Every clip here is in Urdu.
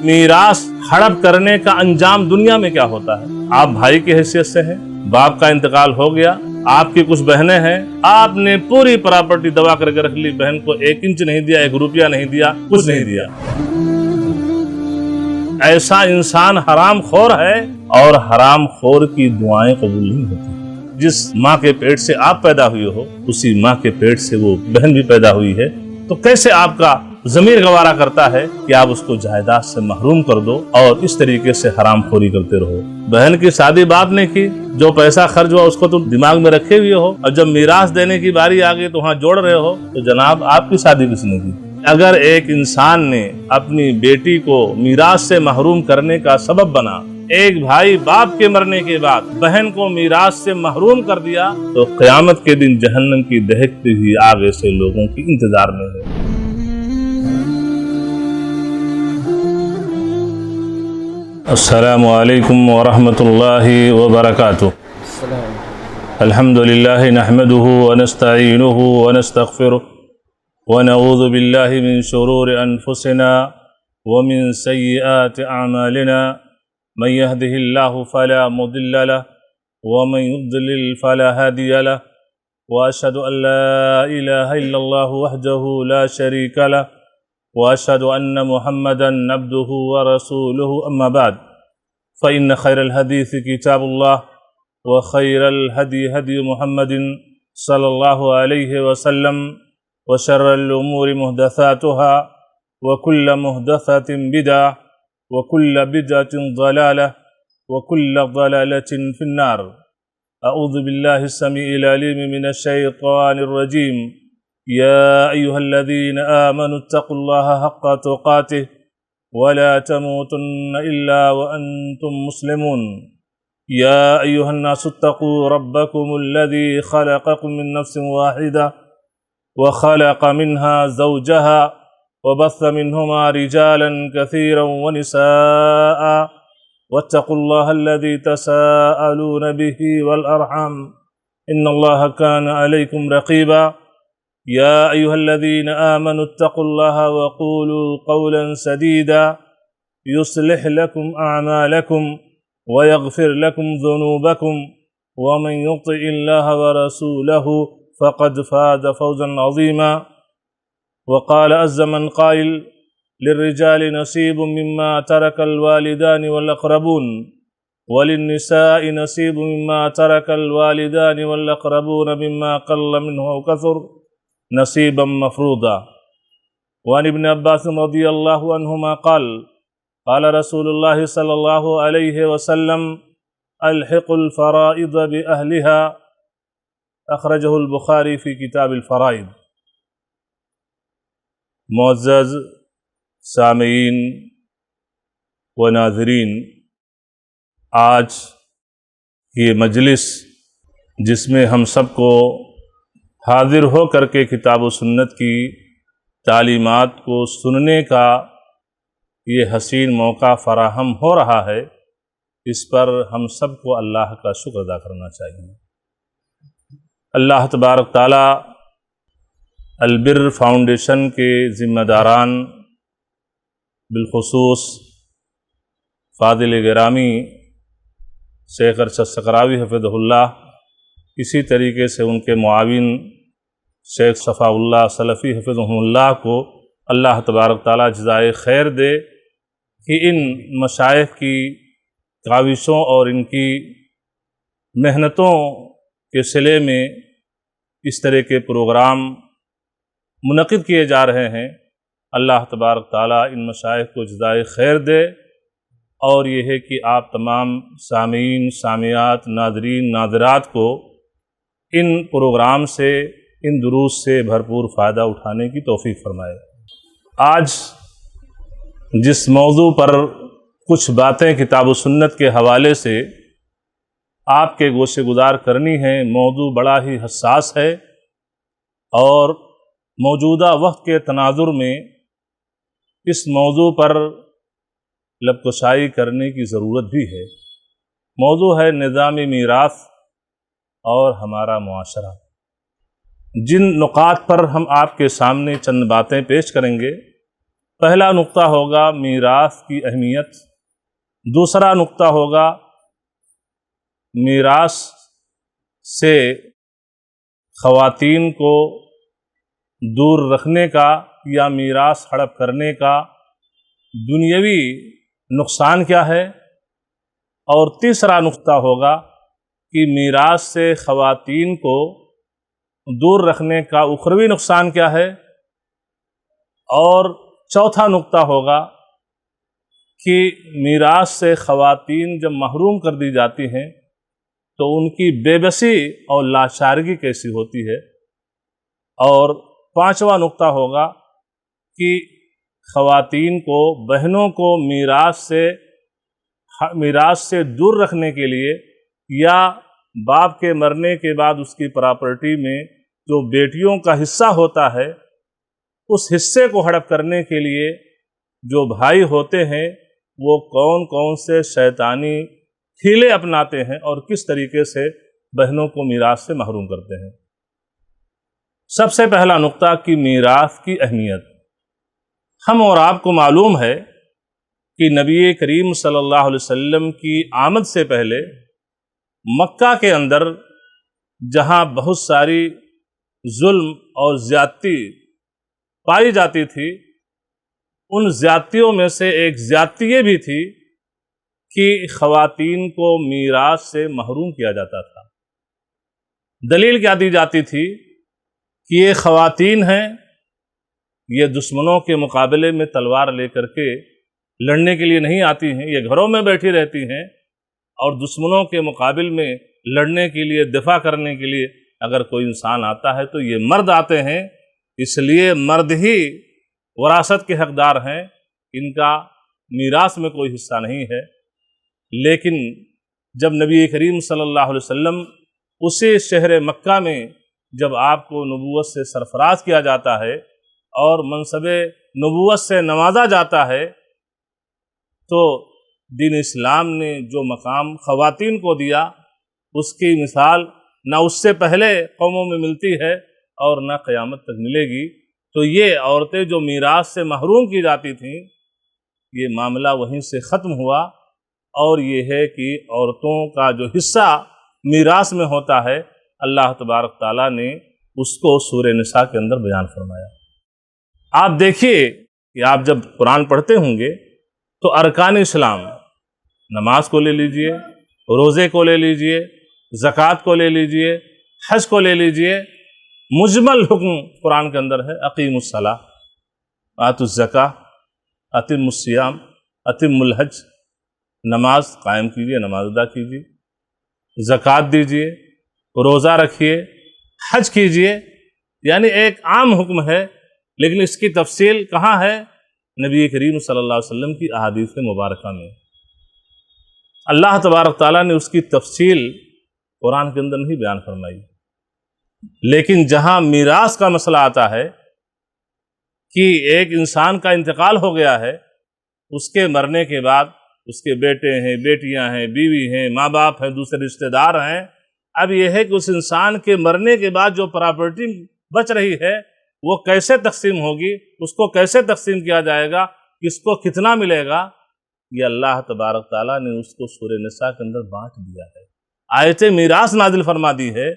میراث ہڑپ کرنے کا انجام دنیا میں کیا ہوتا ہے؟ آپ بھائی کی حیثیت سے ہیں، باپ کا انتقال ہو گیا، آپ کی کچھ بہنیں ہیں، آپ نے پوری پراپرٹی دبا کر کے رکھ لی، بہن کو 1 انچ نہیں دیا، 1 روپیہ نہیں دیا، کچھ نہیں دیا۔ ایسا انسان حرام خور ہے، اور حرام خور کی دعائیں قبول نہیں ہوتی۔ جس ماں کے پیٹ سے آپ پیدا ہوئے ہو، اسی ماں کے پیٹ سے وہ بہن بھی پیدا ہوئی ہے، تو کیسے آپ کا ضمیر گوارا کرتا ہے کہ آپ اس کو جائیداد سے محروم کر دو اور اس طریقے سے حرام خوری کرتے رہو؟ بہن کی شادی باپ نے کی، جو پیسہ خرچ ہوا اس کو تو دماغ میں رکھے ہوئے ہو، اور جب میراث دینے کی باری آ گئی تو وہاں جوڑ رہے ہو، تو جناب آپ کی شادی کس نے کی؟ اگر ایک انسان نے اپنی بیٹی کو میراث سے محروم کرنے کا سبب بنا، ایک بھائی باپ کے مرنے کے بعد بہن کو میراث سے محروم کر دیا، تو قیامت کے دن جہنم کی دہکتی ہوئی آگ ایسے لوگوں کی انتظار میں ہے۔ السلام علیکم ورحمۃ اللہ وبرکاتہ۔ الحمد للہ نحمده ونستعینه ونستغفره ونعوذ باللہ من شرور انفسنا ومن سیئات اعمالنا، من يهده الله فلا مضل له ومن يضلل فلا هادي له، واشهد ان لا اله الا الله وحده لا شريك له، واشهد ان محمدا عبده ورسوله، اما بعد فان خير الحديث كتاب الله وخير الهدي هدي محمد صلى الله عليه وسلم، وشر الامور محدثاتها وكل محدثة بدعة وكل بدعة ضلالة وكل ضلالة في النار۔ أعوذ بالله السميع العليم من الشيطان الرجيم، يا أيها الذين آمنوا اتقوا الله حق تقاته ولا تموتن إلا وأنتم مسلمون، يا أيها الناس اتقوا ربكم الذي خلقكم من نفس واحدة وخلق منها زوجها وبث منهما رجالا كثيرا ونساء، واتقوا الله الذي تساءلون به والأرحام إن الله كان عليكم رقيبا، يا أيها الذين آمنوا اتقوا الله وقولوا قولا سديدا يصلح لكم أعمالكم ويغفر لكم ذنوبكم، ومن يطع الله ورسوله فقد فاز فوزا عظيما۔ وقال عز من قائل، للرجال نصيب مما ترك الوالدان والأقربون وللنساء نصيب مما ترك الوالدان والأقربون مما قل منه أو كثر نصيبا مفروضا۔ وعن ابن عباس رضي الله عنهما قال، قال رسول الله صلى الله عليه وسلم، الحقوا الفرائض بأهلها، اخرجه البخاری فی کتاب الفرائض۔ معزز سامعین و ناظرین، آج یہ مجلس جس میں ہم سب کو حاضر ہو کر کے کتاب و سنت کی تعلیمات کو سننے کا یہ حسین موقع فراہم ہو رہا ہے، اس پر ہم سب کو اللہ کا شکر ادا کرنا چاہیے۔ اللہ تبارک تعالی البر فاؤنڈیشن کے ذمہ داران، بالخصوص فاضل گرامی شیخ ارشد سقراوی حفظہ اللہ، اسی طریقے سے ان کے معاون شیخ صفا اللہ سلفی حفظہ اللہ کو اللہ تبارک تعالی جزائے خیر دے کہ ان مشائخ کی کاوشوں اور ان کی محنتوں کے صلے میں اس طرح کے پروگرام منعقد کیے جا رہے ہیں۔ اللہ تبارک تعالیٰ ان مشائخ کو جزائے خیر دے، اور یہ ہے کہ آپ تمام سامعین، سامعات، ناظرین، ناظرات کو ان پروگرام سے، ان دروس سے بھرپور فائدہ اٹھانے کی توفیق فرمائے۔ آج جس موضوع پر کچھ باتیں کتاب و سنت کے حوالے سے آپ کے گوشے گزار کرنی ہے، موضوع بڑا ہی حساس ہے، اور موجودہ وقت کے تناظر میں اس موضوع پر لب کشائی کرنے کی ضرورت بھی ہے۔ موضوع ہے نظام میراث اور ہمارا معاشرہ۔ جن نقاط پر ہم آپ کے سامنے چند باتیں پیش کریں گے، پہلا نقطہ ہوگا میراث کی اہمیت، دوسرا نقطہ ہوگا میراث سے خواتین کو دور رکھنے کا یا میراث ہڑپ کرنے کا دنیاوی نقصان کیا ہے، اور تیسرا نقطہ ہوگا کہ میراث سے خواتین کو دور رکھنے کا اخروی نقصان کیا ہے، اور چوتھا نقطہ ہوگا کہ میراث سے خواتین جب محروم کر دی جاتی ہیں تو ان کی بے بسی اور لاچارگی کیسی ہوتی ہے، اور پانچواں نقطہ ہوگا کہ خواتین کو، بہنوں کو میراث سے دور رکھنے کے لیے یا باپ کے مرنے کے بعد اس کی پراپرٹی میں جو بیٹیوں کا حصہ ہوتا ہے اس حصے کو ہڑپ کرنے کے لیے جو بھائی ہوتے ہیں وہ کون کون سے شیطانی ہیلے اپناتے ہیں اور کس طریقے سے بہنوں کو میراث سے محروم کرتے ہیں۔ سب سے پہلا نقطہ کہ میراث کی اہمیت۔ ہم اور آپ کو معلوم ہے کہ نبی کریم صلی اللہ علیہ وسلم کی آمد سے پہلے مکہ کے اندر جہاں بہت ساری ظلم اور زیادتی پائی جاتی تھی، ان زیادتیوں میں سے ایک زیادتی یہ بھی تھی کہ خواتین کو میراث سے محروم کیا جاتا تھا۔ دلیل کیا دی جاتی تھی کہ یہ خواتین ہیں، یہ دشمنوں کے مقابلے میں تلوار لے کر کے لڑنے کے لیے نہیں آتی ہیں، یہ گھروں میں بیٹھی رہتی ہیں، اور دشمنوں کے مقابل میں لڑنے کے لیے، دفاع کرنے کے لیے اگر کوئی انسان آتا ہے تو یہ مرد آتے ہیں، اس لیے مرد ہی وراثت کے حقدار ہیں، ان کا میراث میں کوئی حصہ نہیں ہے۔ لیکن جب نبی کریم صلی اللہ علیہ وسلم اسی شہر مکہ میں جب آپ کو نبوت سے سرفراز کیا جاتا ہے اور منصب نبوت سے نوازا جاتا ہے، تو دین اسلام نے جو مقام خواتین کو دیا اس کی مثال نہ اس سے پہلے قوموں میں ملتی ہے اور نہ قیامت تک ملے گی۔ تو یہ عورتیں جو میراث سے محروم کی جاتی تھیں، یہ معاملہ وہیں سے ختم ہوا، اور یہ ہے کہ عورتوں کا جو حصہ میراث میں ہوتا ہے اللہ تبارک تعالیٰ نے اس کو سورہ نساء کے اندر بیان فرمایا۔ آپ دیکھیے کہ آپ جب قرآن پڑھتے ہوں گے تو ارکان اسلام، نماز کو لے لیجئے، روزے کو لے لیجئے، زکوٰۃ کو لے لیجئے، حج کو لے لیجئے، مجمل حکم قرآن کے اندر ہے، اقیموا الصلاۃ، آتوا الزکاۃ، اتموا الصیام، اتموا الحج، نماز قائم کیجئے، نماز ادا کیجئے، زکوٰۃ دیجئے، روزہ رکھیے، حج کیجئے، یعنی ایک عام حکم ہے، لیکن اس کی تفصیل کہاں ہے؟ نبی کریم صلی اللہ علیہ وسلم کی احادیث مبارکہ میں۔ اللہ تبارک تعالیٰ نے اس کی تفصیل قرآن کے اندر نہیں بیان فرمائی، لیکن جہاں میراث کا مسئلہ آتا ہے کہ ایک انسان کا انتقال ہو گیا ہے، اس کے مرنے کے بعد اس کے بیٹے ہیں، بیٹیاں ہیں، بیوی ہیں، ماں باپ ہیں، دوسرے رشتہ دار ہیں، اب یہ ہے کہ اس انسان کے مرنے کے بعد جو پراپرٹی بچ رہی ہے وہ کیسے تقسیم ہوگی، اس کو کیسے تقسیم کیا جائے گا، کس کو کتنا ملے گا، یہ اللہ تبارک تعالیٰ نے اس کو سورہ نساء کے اندر بانٹ دیا ہے، آیت میراث نازل فرما دی ہے۔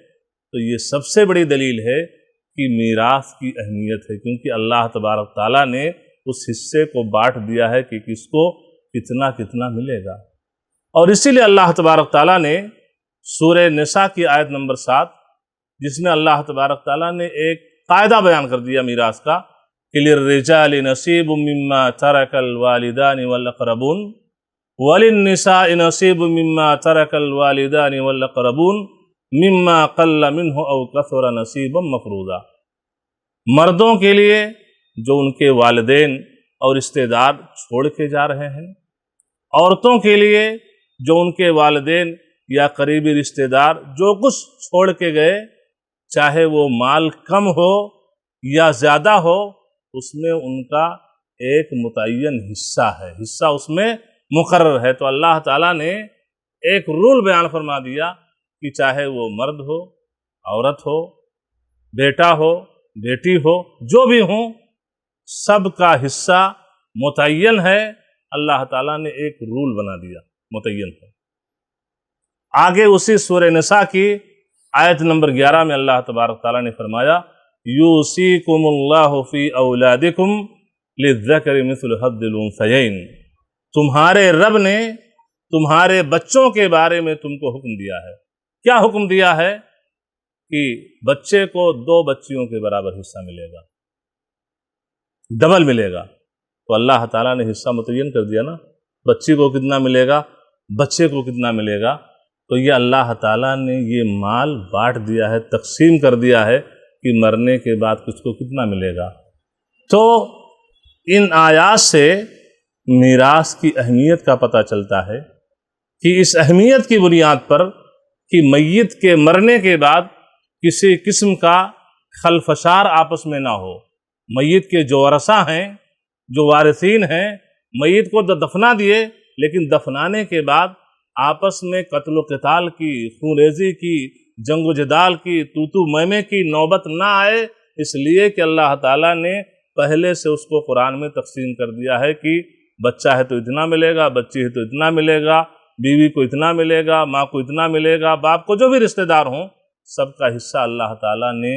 تو یہ سب سے بڑی دلیل ہے کہ میراث کی اہمیت ہے، کیونکہ اللہ تبارک تعالیٰ نے اس حصے کو بانٹ دیا ہے کہ کس کو کتنا کتنا ملے گا۔ اور اسی لیے اللہ تبارک تعالیٰ نے سورہ نساء کی آیت نمبر 7، جس میں اللہ تبارک تعالیٰ نے ایک قاعدہ بیان کر دیا میراث کا کہ لِلرِّجَالِ نَصِيبٌ مِّمَّا تَرَكَ الْوَالِدَانِ وَالْأَقْرَبُونَ وَلِلنِّسَاءِ نَصِيبٌ مِّمَّا تَرَكَ الْوَالِدَانِ وَالْأَقْرَبُونَ مِّمَّا قَلَّ مِنْهُ أَوْ كَثُرَ نَصِيبًا مَّفْرُوضًا۔ مردوں کے لیے جو ان کے والدین اور رشتہ دار چھوڑ کے جا رہے ہیں، عورتوں کے لیے جو ان کے والدین یا قریبی رشتہ دار جو کچھ چھوڑ کے گئے، چاہے وہ مال کم ہو یا زیادہ ہو، اس میں ان کا ایک متعین حصہ ہے، حصہ اس میں مقرر ہے۔ تو اللہ تعالیٰ نے ایک رول بیان فرما دیا کہ چاہے وہ مرد ہو، عورت ہو، بیٹا ہو، بیٹی ہو، جو بھی ہوں، سب کا حصہ متعین ہے، اللہ تعالیٰ نے ایک رول بنا دیا، متعین ہے۔ آگے اسی سورہ نساء کی آیت نمبر 11 میں اللہ تبارک تعالیٰ نے فرمایا یوصیکم اللہ فی اولادکم للذکر مثل حظ الانثیین، تمہارے رب نے تمہارے بچوں کے بارے میں تم کو حکم دیا ہے۔ کیا حکم دیا ہے؟ کہ بچے کو 2 بچیوں کے برابر حصہ ملے گا، ڈبل ملے گا۔ تو اللہ تعالیٰ نے حصہ متعین کر دیا نا، بچی کو کتنا ملے گا، بچے کو کتنا ملے گا۔ تو یہ اللہ تعالیٰ نے یہ مال بانٹ دیا ہے، تقسیم کر دیا ہے کہ مرنے کے بعد کس کو کتنا ملے گا۔ تو ان آیات سے میراث کی اہمیت کا پتہ چلتا ہے کہ اس اہمیت کی بنیاد پر کہ میت کے مرنے کے بعد کسی قسم کا خلفشار آپس میں نہ ہو۔ میت کے جو ورثہ ہیں، جو وارثین ہیں، میت کو دفنا دیے، لیکن دفنانے کے بعد آپس میں قتل و قتال کی، خون ریزی کی، جنگ و جدال کی، تو میمے کی نوبت نہ آئے، اس لیے کہ اللہ تعالیٰ نے پہلے سے اس کو قرآن میں تقسیم کر دیا ہے کہ بچہ ہے تو اتنا ملے گا، بچی ہے تو اتنا ملے گا، بیوی کو اتنا ملے گا، ماں کو اتنا ملے گا، باپ کو، جو بھی رشتہ دار ہوں، سب کا حصہ اللہ تعالیٰ نے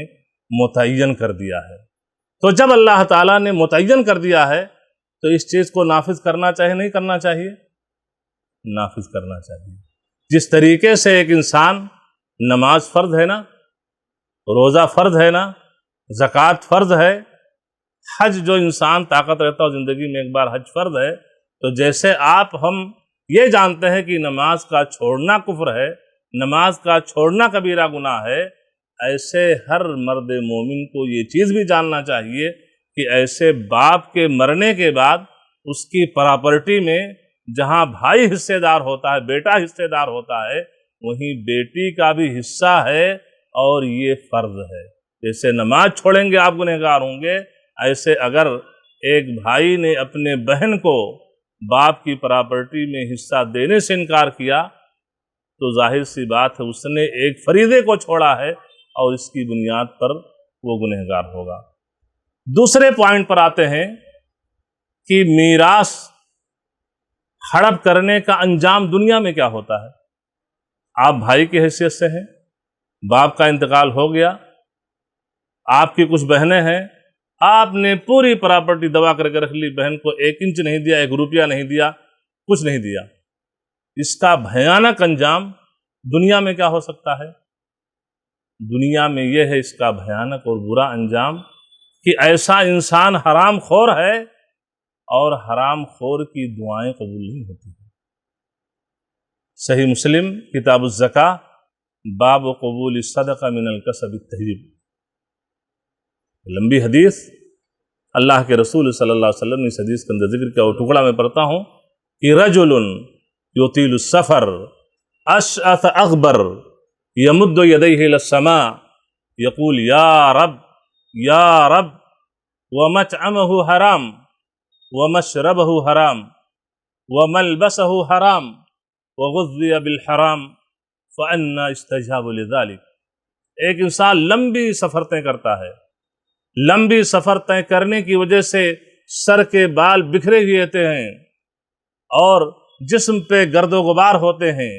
متعین کر دیا ہے۔ تو جب اللہ تعالیٰ نے متعین کر دیا ہے تو اس چیز کو نافذ کرنا چاہیے، نہیں کرنا چاہیے؟ نافذ کرنا چاہیے۔ جس طریقے سے ایک انسان نماز فرض ہے نا، روزہ فرض ہے نا، زکوٰۃ فرض ہے، حج جو انسان طاقت رہتا ہو زندگی میں ایک بار حج فرض ہے، تو جیسے ہم یہ جانتے ہیں کہ نماز کا چھوڑنا کفر ہے، نماز کا چھوڑنا کبیرہ گناہ ہے، ایسے ہر مرد مومن کو یہ چیز بھی جاننا چاہیے کہ ایسے باپ کے مرنے کے بعد اس کی پراپرٹی میں جہاں بھائی حصے دار ہوتا ہے، بیٹا حصے دار ہوتا ہے، وہیں بیٹی کا بھی حصہ ہے، اور یہ فرض ہے۔ جیسے نماز چھوڑیں گے آپ گنہگار ہوں گے، ایسے اگر ایک بھائی نے اپنے بہن کو باپ کی پراپرٹی میں حصہ دینے سے انکار کیا تو ظاہر سی بات ہے اس نے ایک فریضے کو چھوڑا ہے، اور اس کی بنیاد پر وہ گنہگار ہوگا۔ دوسرے پوائنٹ پر آتے ہیں کہ میراث ہڑپ کرنے کا انجام دنیا میں کیا ہوتا ہے۔ آپ بھائی کی حیثیت سے ہیں، باپ کا انتقال ہو گیا، آپ کی کچھ بہنیں ہیں، آپ نے پوری پراپرٹی دبا کر کے رکھ لی، بہن کو 1 انچ نہیں دیا، 1 روپیہ نہیں دیا، کچھ نہیں دیا۔ اس کا بھیانک انجام دنیا میں کیا ہو سکتا ہے؟ دنیا میں یہ ہے اس کا بھیانک اور برا انجام کہ ایسا انسان حرام خور ہے، اور حرام خور کی دعائیں قبول نہیں ہوتی ہیں۔ صحیح مسلم کتاب الزکاة باب قبول الصدقہ من الکسب الطیب، لمبی حدیث، اللہ کے رسول صلی اللہ علیہ وسلم نے اس حدیث کے اندر ذکر کیا، وہ ٹکڑا میں پڑھتا ہوں کہ رجل یطیل السفر اشعث اغبر یمد یدیہ الی السماء یقول یا رب یا رب ومطعمہ حرام ومشربہ حرام وملبسہ حرام وغذی بالحرام فأنا استجاب لذلک۔ ایک انسان لمبی سفر طے کرتا ہے، لمبی سفر طے کرنے کی وجہ سے سر کے بال بکھرے ہوئے ہوتے ہیں اور جسم پہ گرد و غبار ہوتے ہیں،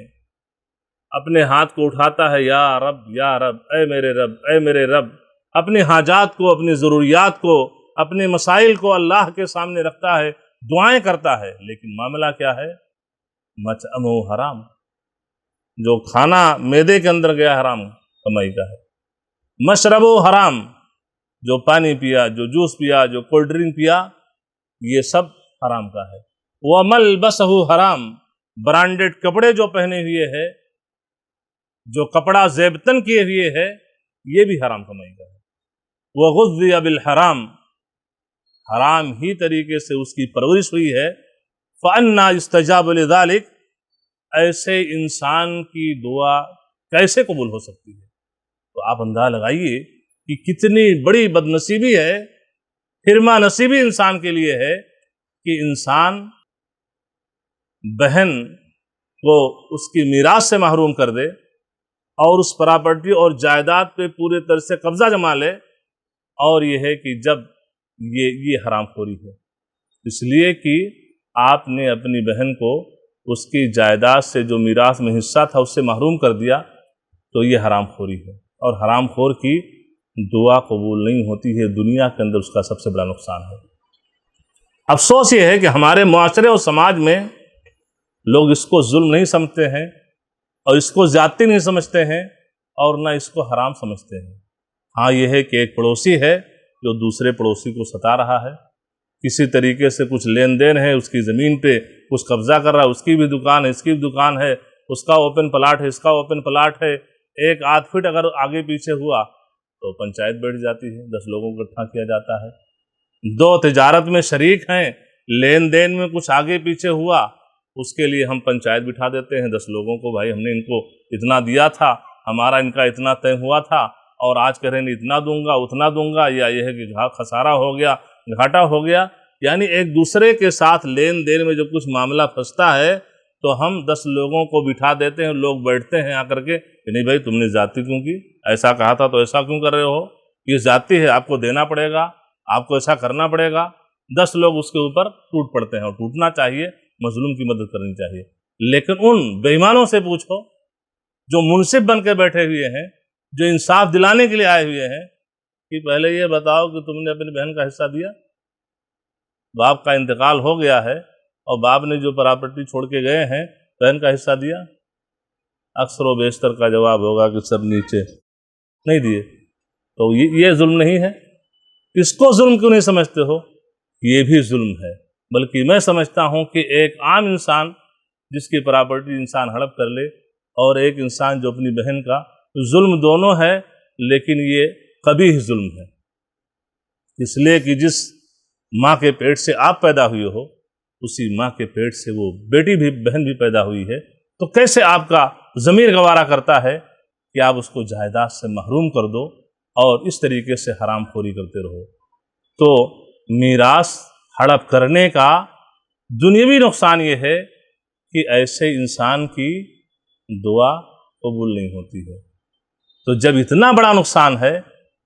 اپنے ہاتھ کو اٹھاتا ہے، یا رب یا رب، اے میرے رب اے میرے رب، اپنے حاجات کو، اپنی ضروریات کو، اپنے مسائل کو اللہ کے سامنے رکھتا ہے، دعائیں کرتا ہے، لیکن معاملہ کیا ہے؟ مطعمہ حرام، جو کھانا معدے کے اندر گیا حرام کمائی کا ہے، مشربہ حرام، جو پانی پیا، جو جوس پیا، جو کولڈ ڈرنک پیا، یہ سب حرام کا ہے۔ وملبسہ حرام، برانڈڈ کپڑے جو پہنے ہوئے ہے، جو کپڑا زیبتن کیے ہوئے ہے، یہ بھی حرام کمائی کا ہے۔ وغذی بالحرام، حرام ہی طریقے سے اس کی پرورش ہوئی ہے۔ فأنا استجاب لذلک، ایسے انسان کی دعا کیسے قبول ہو سکتی ہے؟ تو آپ اندازہ لگائیے کہ کتنی بڑی بد نصیبی ہے، حرمہ نصیبی انسان کے لیے ہے کہ انسان بہن کو اس کی میراث سے محروم کر دے اور اس پراپرٹی اور جائیداد پہ پورے طرح سے قبضہ جما لے، اور یہ ہے کہ جب یہ حرام خوری ہے۔ اس لیے کہ آپ نے اپنی بہن کو اس کی جائیداد سے جو میراث میں حصہ تھا اس سے محروم کر دیا، تو یہ حرام خوری ہے، اور حرام خور کی دعا قبول نہیں ہوتی ہے، دنیا کے اندر اس کا سب سے بڑا نقصان ہے۔ افسوس یہ ہے کہ ہمارے معاشرے اور سماج میں لوگ اس کو ظلم نہیں سمجھتے ہیں، اور اس کو زیادتی نہیں سمجھتے ہیں، اور نہ اس کو حرام سمجھتے ہیں۔ ہاں یہ ہے کہ ایک پڑوسی ہے جو دوسرے پڑوسی کو ستا رہا ہے، کسی طریقے سے کچھ لین دین ہے، اس کی زمین پہ کچھ قبضہ کر رہا ہے، اس کی بھی دکان ہے، اس کی بھی دکان ہے، اس کا اوپن پلاٹ ہے، اس کا اوپن پلاٹ ہے، ایک آدھ فٹ اگر آگے پیچھے ہوا تو پنچایت بیٹھ جاتی ہے، 10 لوگوں کو اکٹھا کیا جاتا ہے۔ دو تجارت میں شریک ہیں، لین دین میں کچھ آگے پیچھے ہوا، اس کے لیے ہم پنچایت بٹھا دیتے ہیں 10 لوگوں کو، بھائی ہم نے ان کو اتنا دیا تھا، ہمارا ان کا اتنا طے ہوا تھا، اور آج کہہ رہے ہیں اتنا دوں گا اتنا دوں گا، یا یہ ہے کہ خسارہ ہو گیا، گھاٹا ہو گیا۔ یعنی ایک دوسرے کے ساتھ لین دین میں جو کچھ معاملہ پھنستا ہے تو ہم 10 لوگوں کو بٹھا دیتے ہیں، لوگ بیٹھتے ہیں آ کر کے کہ نہیں بھائی تم نے زیادتی کیوں کی، ایسا کہا تھا تو ایسا کیوں کر رہے ہو، یہ زیادتی ہے، آپ کو دینا پڑے گا، آپ کو ایسا کرنا پڑے گا۔ 10 لوگ اس کے اوپر ٹوٹ پڑتے ہیں، اور ٹوٹنا چاہیے، مظلوم کی مدد کرنی چاہیے۔ لیکن ان بے ایمانوں سے پوچھو جو منصف بن کے بیٹھے ہوئے ہیں، جو انصاف دلانے کے لیے آئے ہوئے ہیں، کہ پہلے یہ بتاؤ کہ تم نے اپنی بہن کا حصہ دیا؟ باپ کا انتقال ہو گیا ہے اور باپ نے جو پراپرٹی چھوڑ کے گئے ہیں، بہن کا حصہ دیا؟ اکثر و بیشتر کا جواب ہوگا کہ سب نیچے نہیں دیے۔ تو یہ ظلم نہیں ہے؟ اس کو ظلم کیوں نہیں سمجھتے ہو؟ یہ بھی ظلم ہے، بلکہ میں سمجھتا ہوں کہ ایک عام انسان جس کی پراپرٹی انسان ہڑپ کر لے، اور ایک انسان جو اپنی بہن کا، ظلم دونوں ہے، لیکن یہ قبیح ظلم ہے، اس لیے کہ جس ماں کے پیٹ سے آپ پیدا ہوئے ہو، اسی ماں کے پیٹ سے وہ بیٹی بھی، بہن بھی پیدا ہوئی ہے، تو کیسے آپ کا ضمیر گوارا کرتا ہے کہ آپ اس کو جائیداد سے محروم کر دو اور اس طریقے سے حرام خوری کرتے رہو؟ تو میراث ہڑپ کرنے کا دنیاوی نقصان یہ ہے کہ ایسے انسان کی دعا قبول نہیں ہوتی ہے۔ تو جب اتنا بڑا نقصان ہے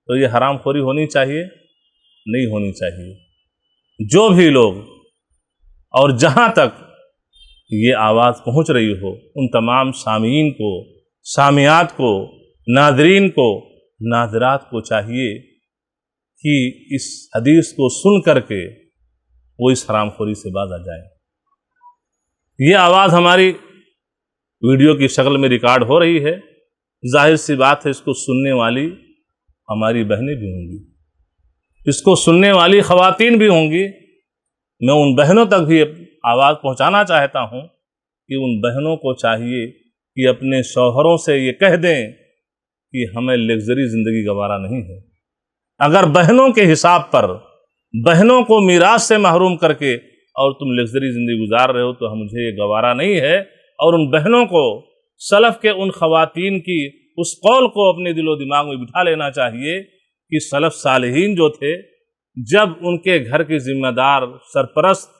تو یہ حرام خوری ہونی چاہیے؟ نہیں ہونی چاہیے۔ جو بھی لوگ، اور جہاں تک یہ آواز پہنچ رہی ہو، ان تمام سامعین کو، سامعات کو، ناظرین کو، ناظرات کو چاہیے کہ اس حدیث کو سن کر کے وہ اس حرام خوری سے باز آ جائیں۔ یہ آواز ہماری ویڈیو کی شکل میں ریکارڈ ہو رہی ہے، ظاہر سی بات ہے اس کو سننے والی ہماری بہنیں بھی ہوں گی، اس کو سننے والی خواتین بھی ہوں گی۔ میں ان بہنوں تک بھی آواز پہنچانا چاہتا ہوں کہ ان بہنوں کو چاہیے کہ اپنے شوہروں سے یہ کہہ دیں کہ ہمیں لگژری زندگی گوارا نہیں ہے۔ اگر بہنوں کے حساب پر بہنوں کو میراث سے محروم کر کے اور تم لگژری زندگی گزار رہے ہو تو مجھے یہ گوارا نہیں ہے۔ اور ان بہنوں کو سلف کے ان خواتین کی اس قول کو اپنے دل و دماغ میں بٹھا لینا چاہیے کہ سلف صالحین جو تھے، جب ان کے گھر کے ذمہ دار سرپرست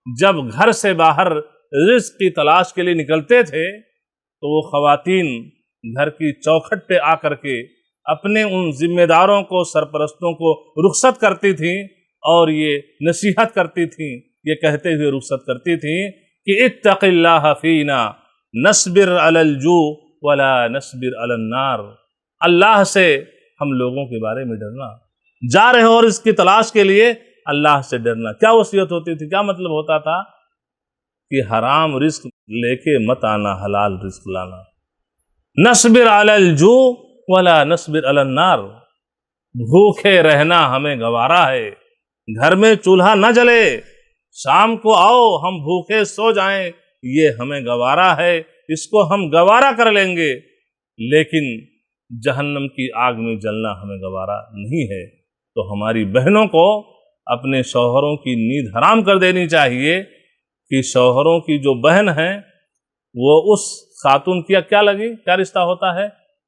جب گھر سے باہر رزق کی تلاش کے لیے نکلتے تھے تو وہ خواتین گھر کی چوکھٹ پہ آ کر کے اپنے ان ذمہ داروں کو، سرپرستوں کو رخصت کرتی تھیں، اور یہ نصیحت کرتی تھیں، یہ کہتے ہوئے رخصت کرتی تھیں کہ اتق اللہ فینا نصبر علی الجوع ولا نصبر علی النار۔ اللہ سے ہم لوگوں کے بارے میں ڈرنا، جا رہے ہو اور اس کی تلاش کے لیے اللہ سے ڈرنا۔ کیا وصیت ہوتی تھی، کیا مطلب ہوتا تھا؟ کہ حرام رزق لے کے مت آنا، حلال رزق لانا۔ نصبر علی الجوع ولا نصبر علی النار، بھوکے رہنا ہمیں گوارا ہے، گھر میں چولہا نہ جلے، شام کو آؤ ہم بھوکے سو جائیں، یہ ہمیں گوارا ہے، اس کو ہم گوارا کر لیں گے، لیکن جہنم کی آگ میں جلنا ہمیں گوارا نہیں ہے۔ تو ہماری بہنوں کو اپنے شوہروں کی نیند حرام کر دینی چاہیے کہ شوہروں کی جو بہن ہیں وہ اس خاتون کی کیا لگی، کیا رشتہ ہوتا ہے؟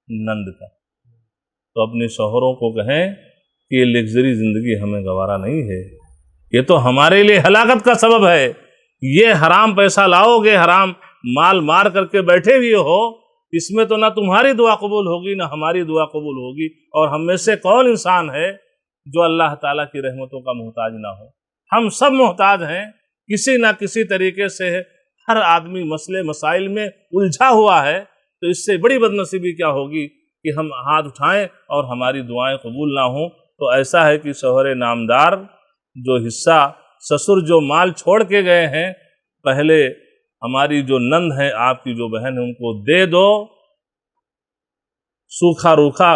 نند کا۔ تو اپنے شوہروں کو کہیں کہ یہ لگژری زندگی ہمیں گوارا نہیں ہے، یہ تو ہمارے لیے ہلاکت کا سبب ہے۔ یہ حرام پیسہ لاؤ گے، حرام مال مار کر کے بیٹھے ہوئے ہو، اس میں تو نہ تمہاری دعا قبول ہوگی نہ ہماری دعا قبول ہوگی۔ اور ہم میں سے کون انسان ہے جو اللہ تعالیٰ کی رحمتوں کا محتاج نہ ہو؟ ہم سب محتاج ہیں، کسی نہ کسی طریقے سے ہر آدمی مسئلے مسائل میں الجھا ہوا ہے، تو اس سے بڑی بدنصیبی کیا ہوگی کہ ہم ہاتھ اٹھائیں اور ہماری دعائیں قبول نہ ہوں۔ تو ایسا ہے کہ شوہر نامدار جو حصہ سسر جو مال چھوڑ کے گئے ہیں، پہلے ہماری جو نند ہے، آپ کی جو بہن ہے، ان کو دے دو، سوکھا روکھا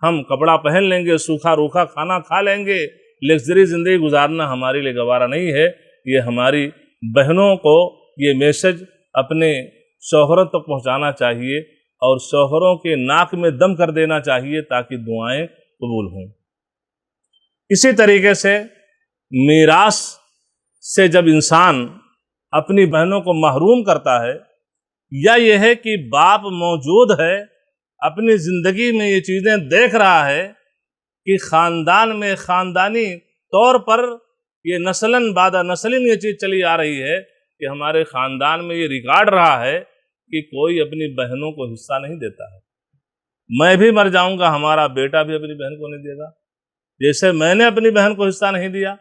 ہم کپڑا پہن لیں گے، سوکھا روکھا کھانا کھا لیں گے، لگژری زندگی گزارنا ہمارے لیے گوارا نہیں ہے۔ یہ ہماری بہنوں کو یہ میسج اپنے شوہروں تک پہنچانا چاہیے اور شوہروں کے ناک میں دم کر دینا چاہیے تاکہ دعائیں قبول ہوں۔ اسی طریقے سے میراث سے جب انسان اپنی بہنوں کو محروم کرتا ہے، یا یہ ہے کہ باپ موجود ہے، اپنی زندگی میں یہ چیزیں دیکھ رہا ہے کہ خاندان میں خاندانی طور پر یہ نسلاً بعد نسلاً یہ چیز چلی آ رہی ہے کہ ہمارے خاندان میں یہ ریکارڈ رہا ہے کہ کوئی اپنی بہنوں کو حصہ نہیں دیتا ہے۔ میں بھی مر جاؤں گا، ہمارا بیٹا بھی اپنی بہن کو نہیں دے گا، جیسے میں نے اپنی بہن کو حصہ نہیں دیا،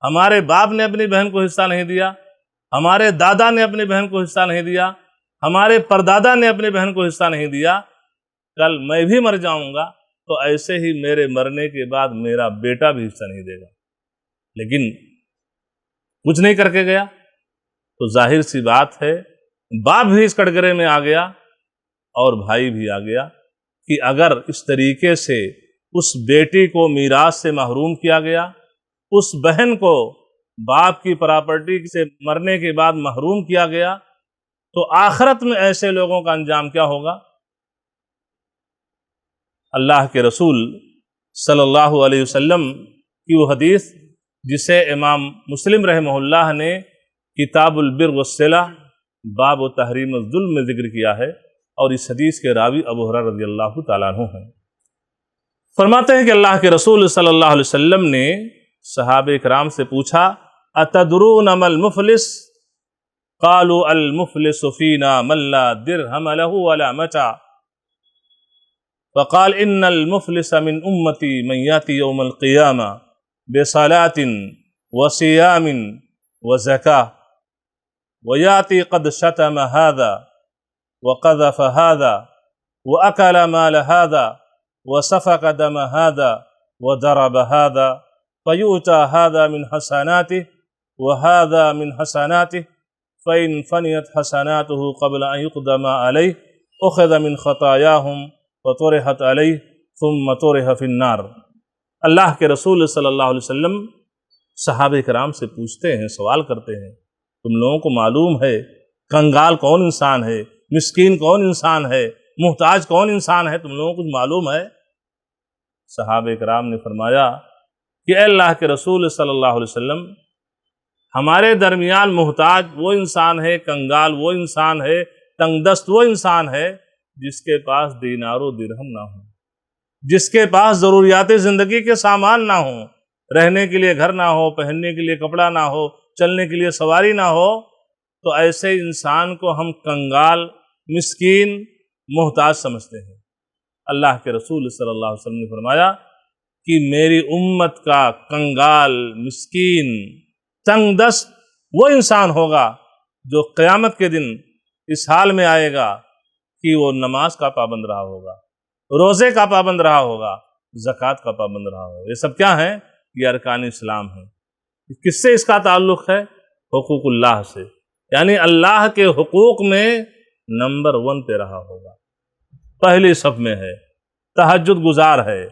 ہمارے باپ نے اپنی بہن کو حصہ نہیں دیا، ہمارے دادا نے اپنی بہن کو حصہ نہیں دیا، ہمارے پردادا نے اپنی بہن کو حصہ نہیں دیا، کل میں بھی مر جاؤں گا تو ایسے ہی میرے مرنے کے بعد میرا بیٹا بھی حصہ نہیں دے گا۔ لیکن کچھ نہیں کر کے گیا، تو ظاہر سی بات ہے باپ بھی اس کٹگرے میں آ گیا اور بھائی بھی آ گیا کہ اگر اس طریقے سے اس بیٹی کو میراث سے محروم کیا گیا، اس بہن کو باپ کی پراپرٹی سے مرنے کے بعد محروم کیا گیا، تو آخرت میں ایسے لوگوں کا انجام کیا ہوگا؟ اللہ کے رسول صلی اللہ علیہ وسلم کی وہ حدیث جسے امام مسلم رحمہ اللہ نے کتاب البر والصلہ باب و تحریم الظلم میں ذکر کیا ہے، اور اس حدیث کے راوی ابو ہریرہ رضی اللہ تعالیٰ عنہ ہیں۔ فرماتے ہیں کہ اللہ کے رسول صلی اللہ علیہ وسلم نے صحابہ کرام سے پوچھا، اتدرون ما المفلس؟ قالوا المفلس فینا من لا درہم له ولا متاع، فقال ان المفلس من امتی من یاتی یوم القیامہ بصلاة وصیام وزکاة ویاتی قد شتم هذا وقذف هذا وأكل مال هذا وسفك دم هذا وضرب هذا فيؤتى هذا من حسناته وهذا من حسناته فإن فنيت حسناته قبل أن يقدم عليه أخذ من خطاياهم وطرحت عليه ثم طرح في النار۔ اللہ کے رسول صلی اللہ علیہ وسلم صحابہ کرام سے پوچھتے ہیں، سوال کرتے ہیں، تم لوگوں کو معلوم ہے کنگال کون انسان ہے، مسکین کون انسان ہے، محتاج کون انسان ہے؟ تم لوگوں کو کچھ معلوم ہے؟ صحابہ کرام نے فرمایا کہ اے اللہ کے رسول صلی اللہ علیہ وسلم، ہمارے درمیان محتاج وہ انسان ہے، کنگال وہ انسان ہے، تنگ دست وہ انسان ہے جس کے پاس دینار و درہم نہ ہو، جس کے پاس ضروریات زندگی کے سامان نہ ہوں، رہنے کے لیے گھر نہ ہو، پہننے کے لیے کپڑا نہ ہو، چلنے کے لیے سواری نہ ہو، تو ایسے انسان کو ہم کنگال، مسکین، محتاج سمجھتے ہیں۔ اللہ کے رسول صلی اللہ علیہ وسلم نے فرمایا کہ میری امت کا کنگال، مسکین، تنگ دست وہ انسان ہوگا جو قیامت کے دن اس حال میں آئے گا کہ وہ نماز کا پابند رہا ہوگا، روزے کا پابند رہا ہوگا، زکوٰۃ کا پابند رہا ہوگا۔ یہ سب کیا ہیں؟ یہ ارکان اسلام ہیں۔ کس سے اس کا تعلق ہے؟ حقوق اللہ سے، یعنی اللہ کے حقوق میں نمبر 1 پہ رہا ہوگا، پہلی صف میں ہے، تہجد گزار ہے،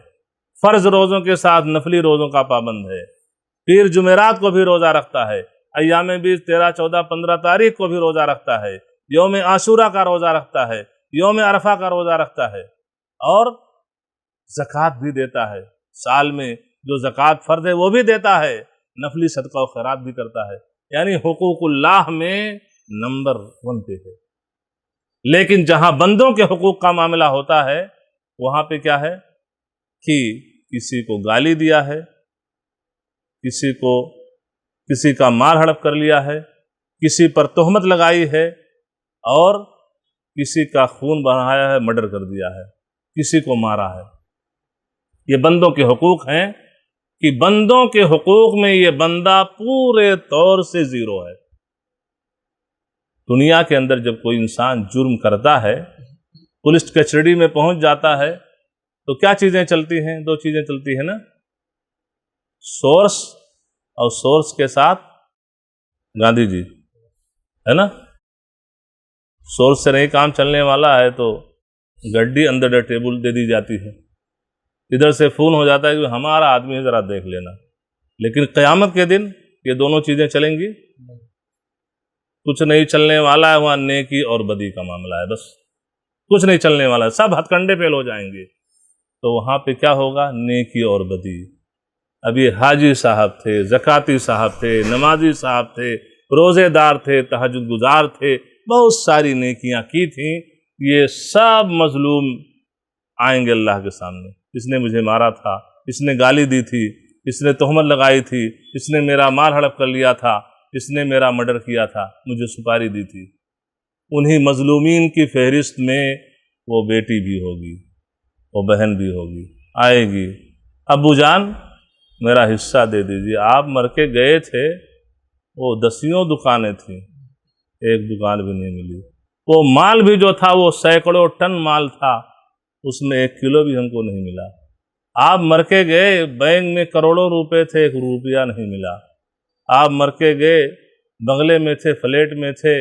فرض روزوں کے ساتھ نفلی روزوں کا پابند ہے، پیر جمعرات کو بھی روزہ رکھتا ہے، ایام بیس 13 14 15 تاریخ کو بھی روزہ رکھتا ہے، یوم عاشورہ کا روزہ رکھتا ہے، یوم عرفہ کا روزہ رکھتا ہے، اور زکوٰۃ بھی دیتا ہے، سال میں جو زکوٰۃ فرض ہے وہ بھی دیتا ہے، نفلی صدقہ و خیرات بھی کرتا ہے، یعنی حقوق اللہ میں نمبر 1 پہ ہے۔ لیکن جہاں بندوں کے حقوق کا معاملہ ہوتا ہے وہاں پہ کیا ہے کہ کسی کو گالی دیا ہے، کسی کا مال ہڑپ کر لیا ہے، کسی پر تہمت لگائی ہے، اور کسی کا خون بہایا ہے، مرڈر کر دیا ہے، کسی کو مارا ہے۔ یہ بندوں کے حقوق ہیں کہ بندوں کے حقوق میں یہ بندہ پورے طور سے زیرو ہے۔ دنیا کے اندر جب کوئی انسان جرم کرتا ہے، پولیس کچہری میں پہنچ جاتا ہے، تو کیا چیزیں چلتی ہیں؟ دو چیزیں چلتی ہیں نا، سورس، اور سورس کے ساتھ گاندھی جی، ہے نا؟ سورس سے نہیں کام چلنے والا ہے تو گڈی انڈر ٹیبل دے دی جاتی ہے، ادھر سے فون ہو جاتا ہے کہ ہمارا آدمی ہے ذرا دیکھ لینا۔ لیکن قیامت کے دن یہ دونوں چیزیں چلیں گی؟ کچھ نہیں چلنے والا ہے، وہاں نیکی اور بدی کا معاملہ ہے، بس کچھ نہیں چلنے والا ہے، سب ہتھ کنڈے فیل ہو جائیں گے۔ تو وہاں پہ کیا ہوگا؟ نیکی اور بدی۔ اب یہ حاجی صاحب تھے، زکاتی صاحب تھے، نمازی صاحب تھے، روزے دار تھے، تہجد گزار تھے، بہت ساری نیکیاں کی تھیں، یہ سب مظلوم آئیں گے اللہ کے سامنے۔ اس نے مجھے مارا تھا، اس نے گالی دی تھی، اس نے تہمت لگائی تھی، اس نے میرا مال ہڑپ کر لیا تھا، اس نے میرا مرڈر کیا تھا، مجھے سپاری دی تھی۔ انہی مظلومین کی فہرست میں وہ بیٹی بھی ہوگی، وہ بہن بھی ہوگی، آئے گی، ابو جان میرا حصہ دے دیجیے، آپ مر کے گئے تھے، وہ 10 دکانیں تھیں، ایک دکان بھی نہیں ملی، وہ مال بھی جو تھا وہ سینکڑوں ٹن مال تھا، اس میں 1 کلو بھی ہم کو نہیں ملا۔ آپ مر کے گئے، بینک میں کروڑوں روپے تھے، 1 روپیہ نہیں ملا۔ آپ مر کے گئے، بنگلے میں تھے، فلیٹ میں تھے،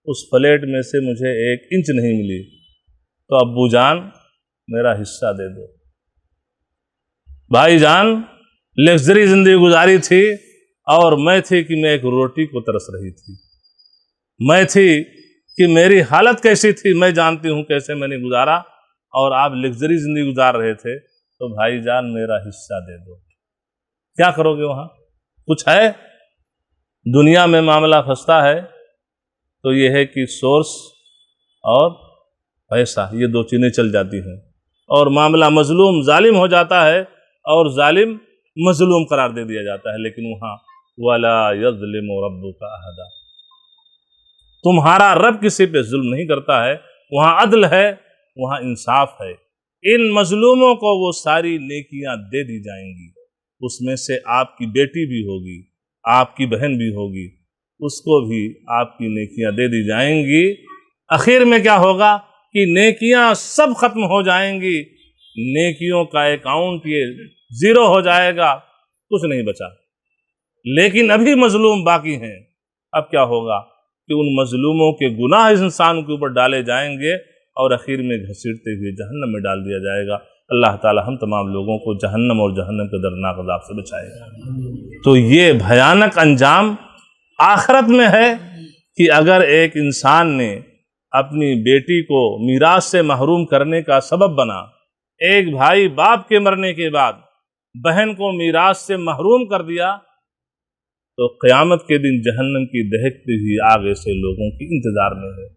اس فلیٹ میں سے مجھے 1 انچ نہیں ملی، تو ابو جان میرا حصہ دے دو۔ بھائی جان لگژری زندگی گزاری تھی، اور میں تھی کہ میں ایک روٹی کو ترس رہی تھی، میں تھی کہ میری حالت کیسی تھی میں جانتی ہوں کیسے میں نے گزارا، اور آپ لگژری زندگی گزار رہے تھے، تو بھائی جان میرا حصہ دے دو۔ کیا کرو گے وہاں؟ کچھ ہے؟ دنیا میں معاملہ پھنستا ہے تو یہ ہے کہ سورس اور پیسہ، یہ 2 چیزیں چل جاتی ہیں، اور معاملہ مظلوم ظالم ہو جاتا ہے، اور ظالم مظلوم قرار دے دیا جاتا ہے۔ لیکن وہاں وَلَا يَظْلِمُ رَبُّكَ أَحَدًا، تمہارا رب کسی پہ ظلم نہیں کرتا ہے، وہاں عدل ہے، وہاں انصاف ہے۔ ان مظلوموں کو وہ ساری نیکیاں دے دی جائیں گی، اس میں سے آپ کی بیٹی بھی ہوگی، آپ کی بہن بھی ہوگی، اس کو بھی آپ کی نیکیاں دے دی جائیں گی۔ آخر میں کیا ہوگا کہ نیکیاں سب ختم ہو جائیں گی، نیکیوں کا اکاؤنٹ یہ زیرو ہو جائے گا، کچھ نہیں بچا۔ لیکن ابھی مظلوم باقی ہیں، اب کیا ہوگا کہ ان مظلوموں کے گناہ اس انسان کے اوپر ڈالے جائیں گے، اور اخیر میں گھسیٹتے ہوئے جہنم میں ڈال دیا جائے گا۔ اللہ تعالی ہم تمام لوگوں کو جہنم اور جہنم کے دردناک عذاب سے بچائے گا۔ تو یہ بھیانک انجام آخرت میں ہے کہ اگر ایک انسان نے اپنی بیٹی کو میراث سے محروم کرنے کا سبب بنا، ایک بھائی باپ کے مرنے کے بعد بہن کو میراث سے محروم کر دیا، تو قیامت کے دن جہنم کی دہکتی ہوئی آگ سے لوگوں کی انتظار میں ہے۔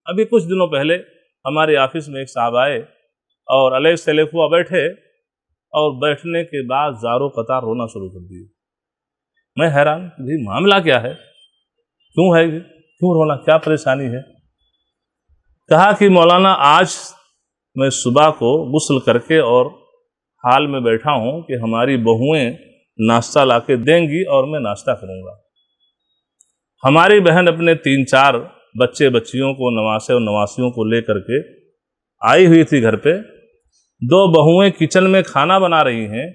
ابھی کچھ دنوں پہلے ہمارے آفس میں ایک صاحب آئے، اور علیہ السلام بیٹھے، اور بیٹھنے کے بعد زارو قطار رونا شروع کر دیا۔ میں حیران کہ معاملہ کیا ہے، کیوں ہے، کیوں رونا، کیا پریشانی ہے؟ کہا کہ مولانا آج میں صبح کو غسل کر کے اور حال میں بیٹھا ہوں کہ ہماری بہویں ناشتہ لا کے دیں گی اور میں ناشتہ کروں گا۔ ہماری بہن اپنے 3-4 بچے بچیوں کو، نواسے اور نواسیوں کو لے کر کے آئی ہوئی تھی گھر پہ۔ 2 بہویں کچن میں کھانا بنا رہی ہیں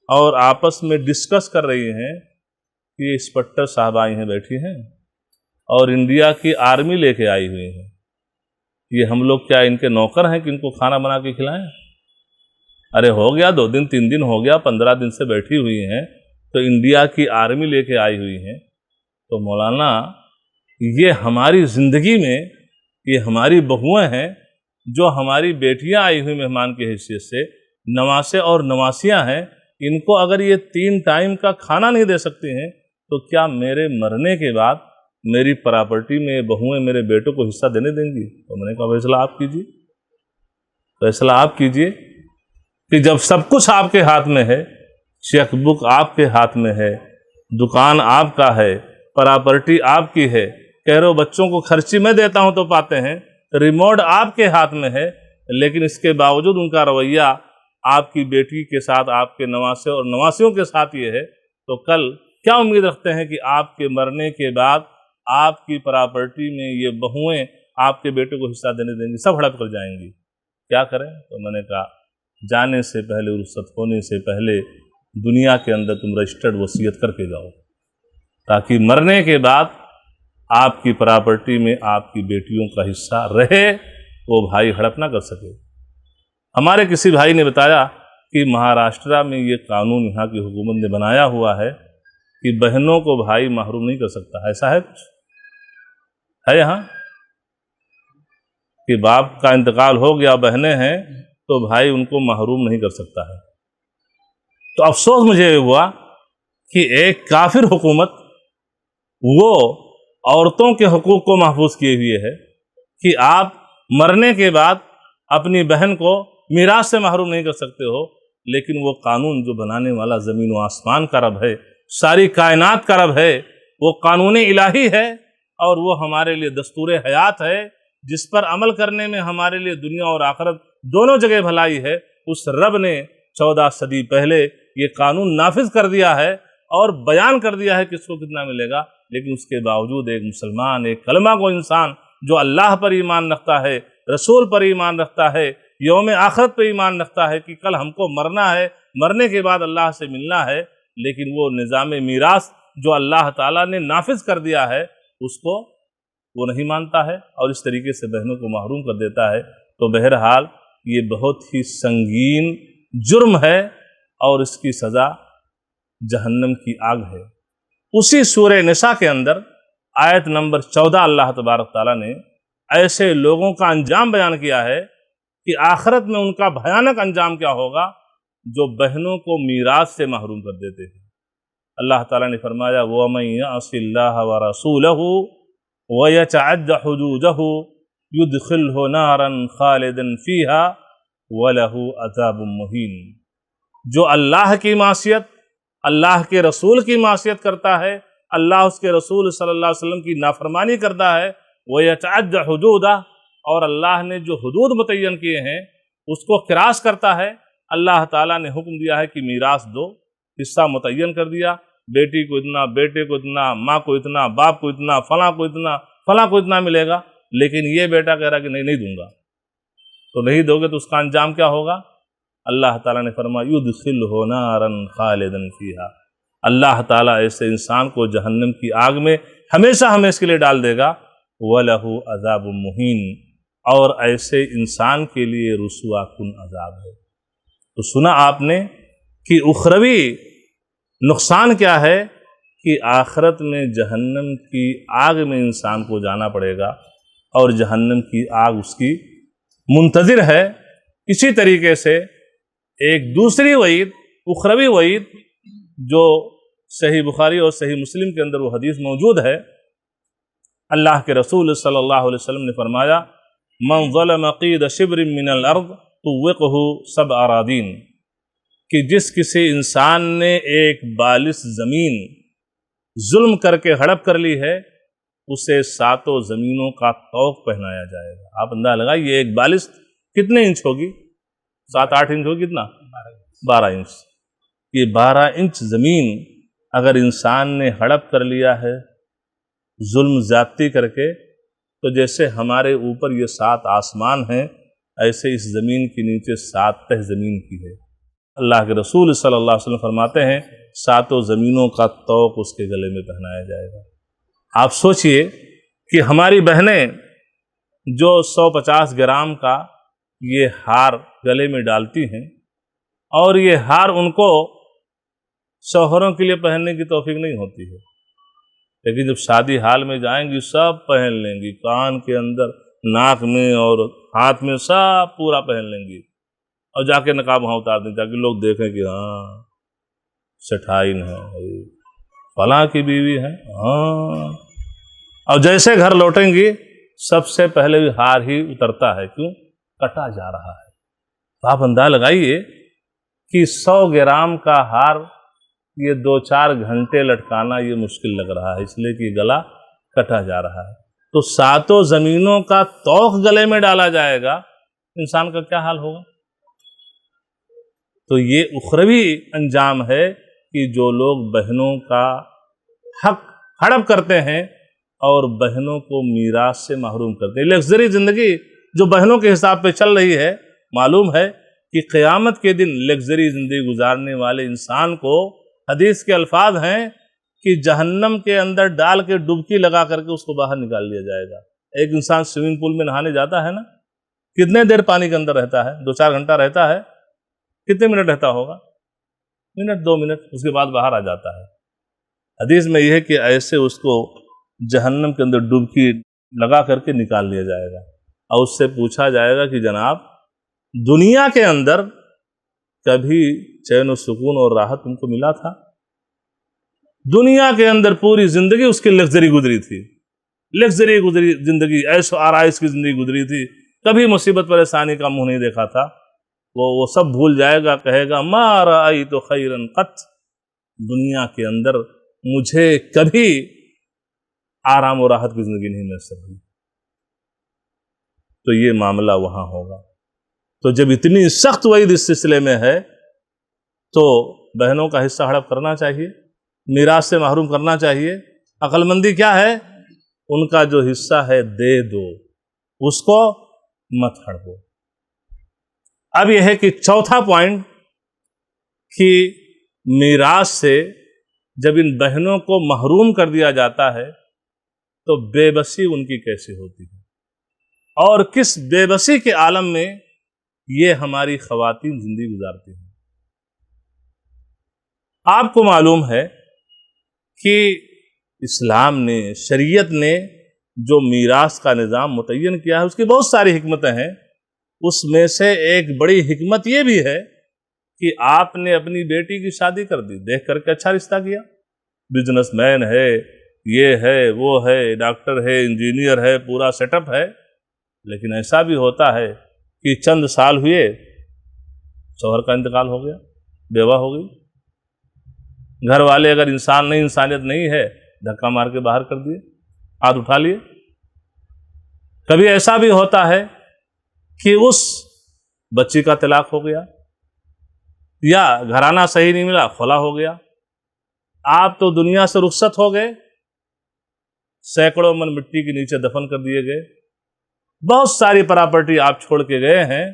اور آپس میں ڈسکس کر رہی ہیں کہ یہ انسپکٹر صاحب آئی ہیں، بیٹھی ہیں، اور انڈیا کی آرمی لے کے آئی ہوئی ہیں، یہ ہم لوگ کیا ان کے نوکر ہیں کہ ان کو کھانا بنا کے کھلائیں؟ ارے ہو گیا 2 دن 3 دن ہو گیا، 15 دن سے بیٹھی ہوئی ہیں، تو انڈیا کی آرمی لے کے آئی ہوئی ہیں۔ تو مولانا یہ ہماری زندگی میں یہ ہماری بہویں ہیں، جو ہماری بیٹیاں آئی ہوئی مہمان کی حیثیت سے، نواسے اور نواسیاں ہیں، ان کو اگر یہ 3 ٹائم کا کھانا نہیں دے سکتے ہیں، تو کیا میرے مرنے کے بعد میری پراپرٹی میں بہویں میرے بیٹوں کو حصہ دینے دیں گی؟ تو میں نے کہا فیصلہ آپ کیجیے، فیصلہ آپ کیجیے، کہ جب سب کچھ آپ کے ہاتھ میں ہے، چیک بک آپ کے ہاتھ میں ہے، دکان آپ کا ہے، پراپرٹی آپ کی ہے، کہہ رہے بچوں کو خرچی میں دیتا ہوں تو پاتے ہیں، ریموٹ آپ کے ہاتھ میں ہے، لیکن اس کے باوجود ان کا رویہ آپ کی بیٹی کے ساتھ آپ کے نواسے اور نواسیوں کے ساتھ یہ ہے، تو کل کیا امید رکھتے ہیں کہ آپ کے مرنے کے بعد آپ کی پراپرٹی میں یہ بہویں آپ کے بیٹے کو حصہ دینے دیں گی؟ سب ہڑپ کر جائیں گی۔ کیا کریں؟ تو میں نے کہا جانے سے پہلے، رخصت ہونے سے پہلے دنیا کے اندر تم رجسٹرڈ وصیت کر کے جاؤ، تاکہ مرنے کے بعد آپ کی پراپرٹی میں آپ کی بیٹیوں کا حصہ رہے، وہ بھائی ہڑپ نہ کر سکے۔ ہمارے کسی بھائی نے بتایا کہ مہاراشٹرا میں یہ قانون یہاں کی حکومت نے بنایا ہوا ہے کہ بہنوں کو بھائی محروم نہیں کر سکتا۔ ایسا ہے کچھ ہے یہاں کہ باپ کا انتقال ہو گیا، بہنیں ہیں تو بھائی ان کو محروم نہیں کر سکتا ہے؟ تو افسوس مجھے ہوا کہ ایک کافر حکومت وہ عورتوں کے حقوق کو محفوظ کیے ہوئے ہے کہ آپ مرنے کے بعد اپنی بہن کو میراث سے محروم نہیں کر سکتے ہو، لیکن وہ قانون جو بنانے والا زمین و آسمان کا رب ہے، ساری کائنات کا رب ہے، وہ قانون الہی ہے، اور وہ ہمارے لیے دستور حیات ہے، جس پر عمل کرنے میں ہمارے لیے دنیا اور آخرت دونوں جگہ بھلائی ہے۔ اس رب نے 14 صدی پہلے یہ قانون نافذ کر دیا ہے اور بیان کر دیا ہے کس کو کتنا ملے گا، لیکن اس کے باوجود ایک مسلمان، ایک کلمہ کو انسان جو اللہ پر ایمان رکھتا ہے، رسول پر ایمان رکھتا ہے، یوم آخرت پر ایمان رکھتا ہے کہ کل ہم کو مرنا ہے، مرنے کے بعد اللہ سے ملنا ہے، لیکن وہ نظام میراث جو اللہ تعالیٰ نے نافذ کر دیا ہے اس کو وہ نہیں مانتا ہے اور اس طریقے سے بہنوں کو محروم کر دیتا ہے۔ تو بہرحال یہ بہت ہی سنگین جرم ہے اور اس کی سزا جہنم کی آگ ہے۔ اسی سورہ نساء کے اندر آیت نمبر 14 اللہ تبارک تعالیٰ نے ایسے لوگوں کا انجام بیان کیا ہے کہ آخرت میں ان کا بھیانک انجام کیا ہوگا جو بہنوں کو میراث سے محروم کر دیتے ہیں۔ اللہ تعالیٰ نے فرمایا وَمَن يَعْصِ اللَّهَ وَرَسُولَهُ وَيَتَعَدَّ حُدُودَهُ يُدْخِلْهُ نَارًا خَالِدًا فِيهَا وَلَهُ عَذَابٌ مُّهِينٌ۔ جو اللہ کی معصیت، اللہ کے رسول کی معصیت کرتا ہے، اللہ اس کے رسول صلی اللہ علیہ وسلم کی نافرمانی کرتا ہے، وَيَتَعَدَّ حُدُودَهُ، اور اللہ نے جو حدود متعین کیے ہیں اس کو کراس کرتا ہے۔ اللہ تعالیٰ نے حکم دیا ہے کہ میراث دو، حصہ متعین کر دیا، بیٹی کو اتنا، بیٹے کو اتنا، ماں کو اتنا، باپ کو اتنا، فلاں کو اتنا، فلاں کو اتنا ملے گا، لیکن یہ بیٹا کہہ رہا کہ نہیں دوں گا، تو نہیں دو گے تو اس کا انجام کیا ہوگا؟ اللہ تعالیٰ نے فرمایا یُدْخِلْهُ نَارًا خَالِدًا فِيهَا، اللہ تعالیٰ ایسے انسان کو جہنم کی آگ میں ہمیشہ ہمیشہ کے لیے ڈال دے گا، وَلَهُ عَذَابٌ مُّهِينٌ، اور ایسے انسان کے لیے رسوا کن عذاب ہے۔ تو سنا آپ نے کہ اخروی نقصان کیا ہے کہ آخرت میں جہنم کی آگ میں انسان کو جانا پڑے گا اور جہنم کی آگ اس کی منتظر ہے۔ اسی طریقے سے ایک دوسری وعید، اخروی وعید، جو صحیح بخاری اور صحیح مسلم کے اندر وہ حدیث موجود ہے، اللہ کے رسول صلی اللہ علیہ وسلم نے فرمایا من ظلم قید شبر من الارض طوقہ 7 اراضین، کہ جس کسی انسان نے ایک بالش زمین ظلم کر کے ہڑپ کر لی ہے، اسے 7 زمینوں کا طوق پہنایا جائے گا۔ آپ اندازہ لگائیے ایک بالش کتنے انچ ہوگی؟ 7-8 انچ ہوگی، کتنا؟ 12 انچ۔ یہ 12 انچ زمین اگر انسان نے ہڑپ کر لیا ہے ظلم زیادتی کر کے، تو جیسے ہمارے اوپر یہ 7 آسمان ہیں، ایسے اس زمین کے نیچے 7 تہ زمین کی ہے۔ اللہ کے رسول صلی اللہ علیہ وسلم فرماتے ہیں 7 زمینوں کا طوق اس کے گلے میں پہنایا جائے گا۔ آپ سوچئے کہ ہماری بہنیں جو 150 گرام کا یہ ہار گلے میں ڈالتی ہیں، اور یہ ہار ان کو شوہروں کے لیے پہننے کی توفیق نہیں ہوتی ہے، لیکن جب شادی حال میں جائیں گی سب پہن لیں گی، کان کے اندر، ناک میں اور ہاتھ میں سب پورا پہن لیں گی، اور جا کے نقاب وہاں اتار دیں تاکہ لوگ دیکھیں کہ ہاں سٹھائن ہے، فلاں کی بیوی ہے، ہاں۔ اور جیسے گھر لوٹیں گی سب سے پہلے ہار ہی اترتا ہے، کیوں؟ کٹا جا رہا ہے۔ تو آپ اندازہ لگائیے کہ 100 گرام کا ہار یہ 2-4 گھنٹے لٹکانا یہ مشکل لگ رہا ہے، اس لیے کہ گلا کٹا جا رہا ہے۔ تو 7 زمینوں کا طوق گلے میں ڈالا جائے گا، انسان کا کیا حال ہوگا؟ تو یہ اخروی انجام ہے کہ جو لوگ بہنوں کا حق ہڑپ کرتے ہیں اور بہنوں کو میراث سے محروم کرتے ہیں۔ لگژری زندگی جو بہنوں کے حساب پہ چل رہی ہے، معلوم ہے کہ قیامت کے دن لگژری زندگی گزارنے والے انسان کو حدیث کے الفاظ ہیں کہ جہنم کے اندر ڈال کے ڈبکی لگا کر کے اس کو باہر نکال لیا جائے گا۔ ایک انسان سوئمنگ پول میں نہانے جاتا ہے نا، کتنے دیر پانی کے اندر رہتا ہے؟ 2-4 گھنٹہ رہتا ہے؟ کتنے منٹ رہتا ہوگا؟ منٹ 2 منٹ، اس کے بعد باہر آ جاتا ہے۔ حدیث میں یہ ہے کہ ایسے اس کو جہنم کے اندر ڈبکی لگا کر کے نکال لیا جائے گا، اور اس سے پوچھا جائے گا کہ جناب دنیا کے اندر کبھی چین و سکون اور راحت تم کو ملا تھا؟ دنیا کے اندر پوری زندگی اس کی لگژری گزری تھی، لگژری گزری زندگی، عیش و آرائش کی زندگی گزری تھی، کبھی مصیبت پریشانی کا منہ نہیں دیکھا تھا۔ وہ سب بھول جائے گا، کہے گا ما رأیت خیرا قط، دنیا کے اندر مجھے کبھی آرام و راحت کی زندگی نہیں مل سکی۔ تو یہ معاملہ وہاں ہوگا۔ تو جب اتنی سخت وعید اس سلسلے میں ہے تو بہنوں کا حصہ ہڑپ کرنا چاہیے، میراث سے محروم کرنا چاہیے۔ عقل مندی کیا ہے؟ ان کا جو حصہ ہے دے دو، اس کو مت ہڑپو۔ اب یہ ہے کہ چوتھا پوائنٹ کہ میراث سے جب ان بہنوں کو محروم کر دیا جاتا ہے تو بے بسی ان کی کیسے ہوتی ہے، اور کس بے بسی کے عالم میں یہ ہماری خواتین زندگی گزارتی ہیں۔ آپ کو معلوم ہے کہ اسلام نے، شریعت نے جو میراث کا نظام متعین کیا ہے اس کی بہت ساری حکمتیں ہیں۔ اس میں سے ایک بڑی حکمت یہ بھی ہے کہ آپ نے اپنی بیٹی کی شادی کر دی، دیکھ کر کے اچھا رشتہ کیا، بزنس مین ہے، یہ ہے، وہ ہے، ڈاکٹر ہے، انجینئر ہے، پورا سیٹ اپ ہے۔ لیکن ایسا بھی ہوتا ہے کہ چند سال ہوئے شوہر کا انتقال ہو گیا، بیوہ ہو گئی، گھر والے اگر انسانیت نہیں ہے دھکا مار کے باہر کر دیے، ہاتھ اٹھا لیے۔ کبھی ایسا بھی ہوتا ہے کہ اس بچی کا طلاق ہو گیا، یا گھرانہ صحیح نہیں ملا، خلا ہو گیا، آپ تو دنیا سے رخصت ہو گئے، سینکڑوں من مٹی کے نیچے دفن کر دیے گئے، بہت ساری پراپرٹی آپ چھوڑ کے گئے ہیں۔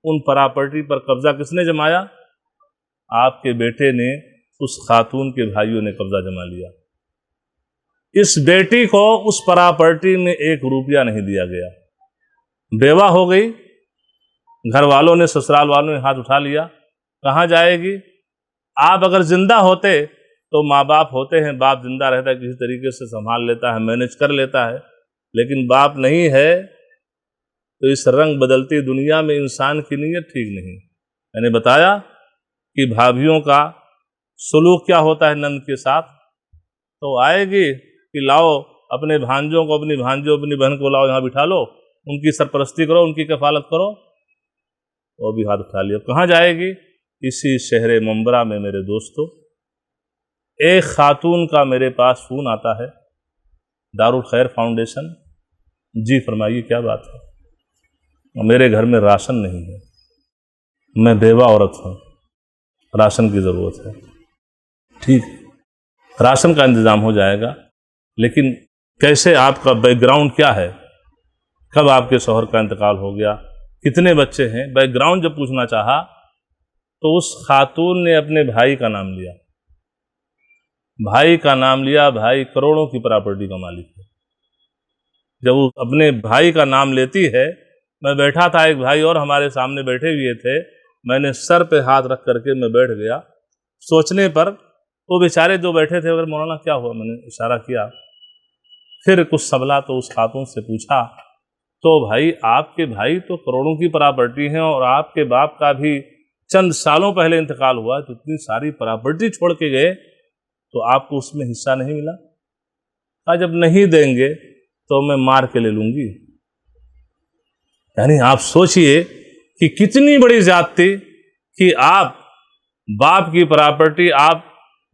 ان پراپرٹی پر قبضہ کس نے جمایا؟ آپ کے بیٹے نے، اس خاتون کے بھائیوں نے قبضہ جما لیا۔ اس بیٹی کو اس پراپرٹی میں 1 روپیہ نہیں دیا گیا، بیوہ ہو گئی، گھر والوں نے، سسرال والوں نے ہاتھ اٹھا لیا، کہاں جائے گی؟ آپ اگر زندہ ہوتے تو ماں باپ ہوتے ہیں، باپ زندہ رہتا ہے، کسی طریقے سے سنبھال لیتا ہے، مینج کر لیتا ہے، لیکن باپ نہیں ہے تو اس رنگ بدلتی دنیا میں انسان کی نیت ٹھیک نہیں۔ میں نے بتایا کہ بھابھیوں کا سلوک کیا ہوتا ہے نند کے ساتھ، تو آئے گی کہ لاؤ اپنے بھانجوں کو، اپنی بھانجوں، اپنی بہن کو لاؤ، یہاں بٹھا لو، ان کی سرپرستی کرو، ان کی کفالت کرو، وہ بھی ہاتھ اٹھا لیا۔ کہاں جائے گی؟ اسی شہر منبرہ میں میرے دوستو ایک خاتون کا میرے پاس فون آتا ہے، دارالخیر فاؤنڈیشن، جی فرمائیے کیا بات ہے؟ میرے گھر میں راشن نہیں ہے، میں بیوہ عورت ہوں، راشن کی ضرورت ہے۔ ٹھیک ہے، راشن کا انتظام ہو جائے گا، لیکن کیسے، آپ کا بیک گراؤنڈ کیا ہے، کب آپ کے شوہر کا انتقال ہو گیا، کتنے بچے ہیں؟ بیک گراؤنڈ جب پوچھنا چاہا تو اس خاتون نے اپنے بھائی کا نام لیا، بھائی کا نام لیا، بھائی کروڑوں کی پراپرٹی کا مالک ہے۔ جب وہ اپنے بھائی کا نام لیتی ہے، میں بیٹھا تھا، ایک بھائی اور ہمارے سامنے بیٹھے ہوئے تھے، میں نے سر پہ ہاتھ رکھ کر کے میں بیٹھ گیا، سوچنے پر وہ بیچارے جو بیٹھے تھے، اگر مولانا کیا ہوا، میں نے اشارہ کیا، پھر کچھ سنبھلا تو اس خاتون سے پوچھا، تو بھائی آپ کے بھائی تو کروڑوں کی پراپرٹی ہیں، اور آپ کے باپ کا بھی چند سالوں پہلے انتقال ہوا، تو اتنی ساری پراپرٹی چھوڑ کے گئے، تو آپ کو اس میں حصہ نہیں ملا؟ کہا جب نہیں دیں گے تو میں مار کے لے لوں گی۔ یعنی آپ سوچئے کہ کتنی بڑی زیادتی کہ آپ باپ کی پراپرٹی آپ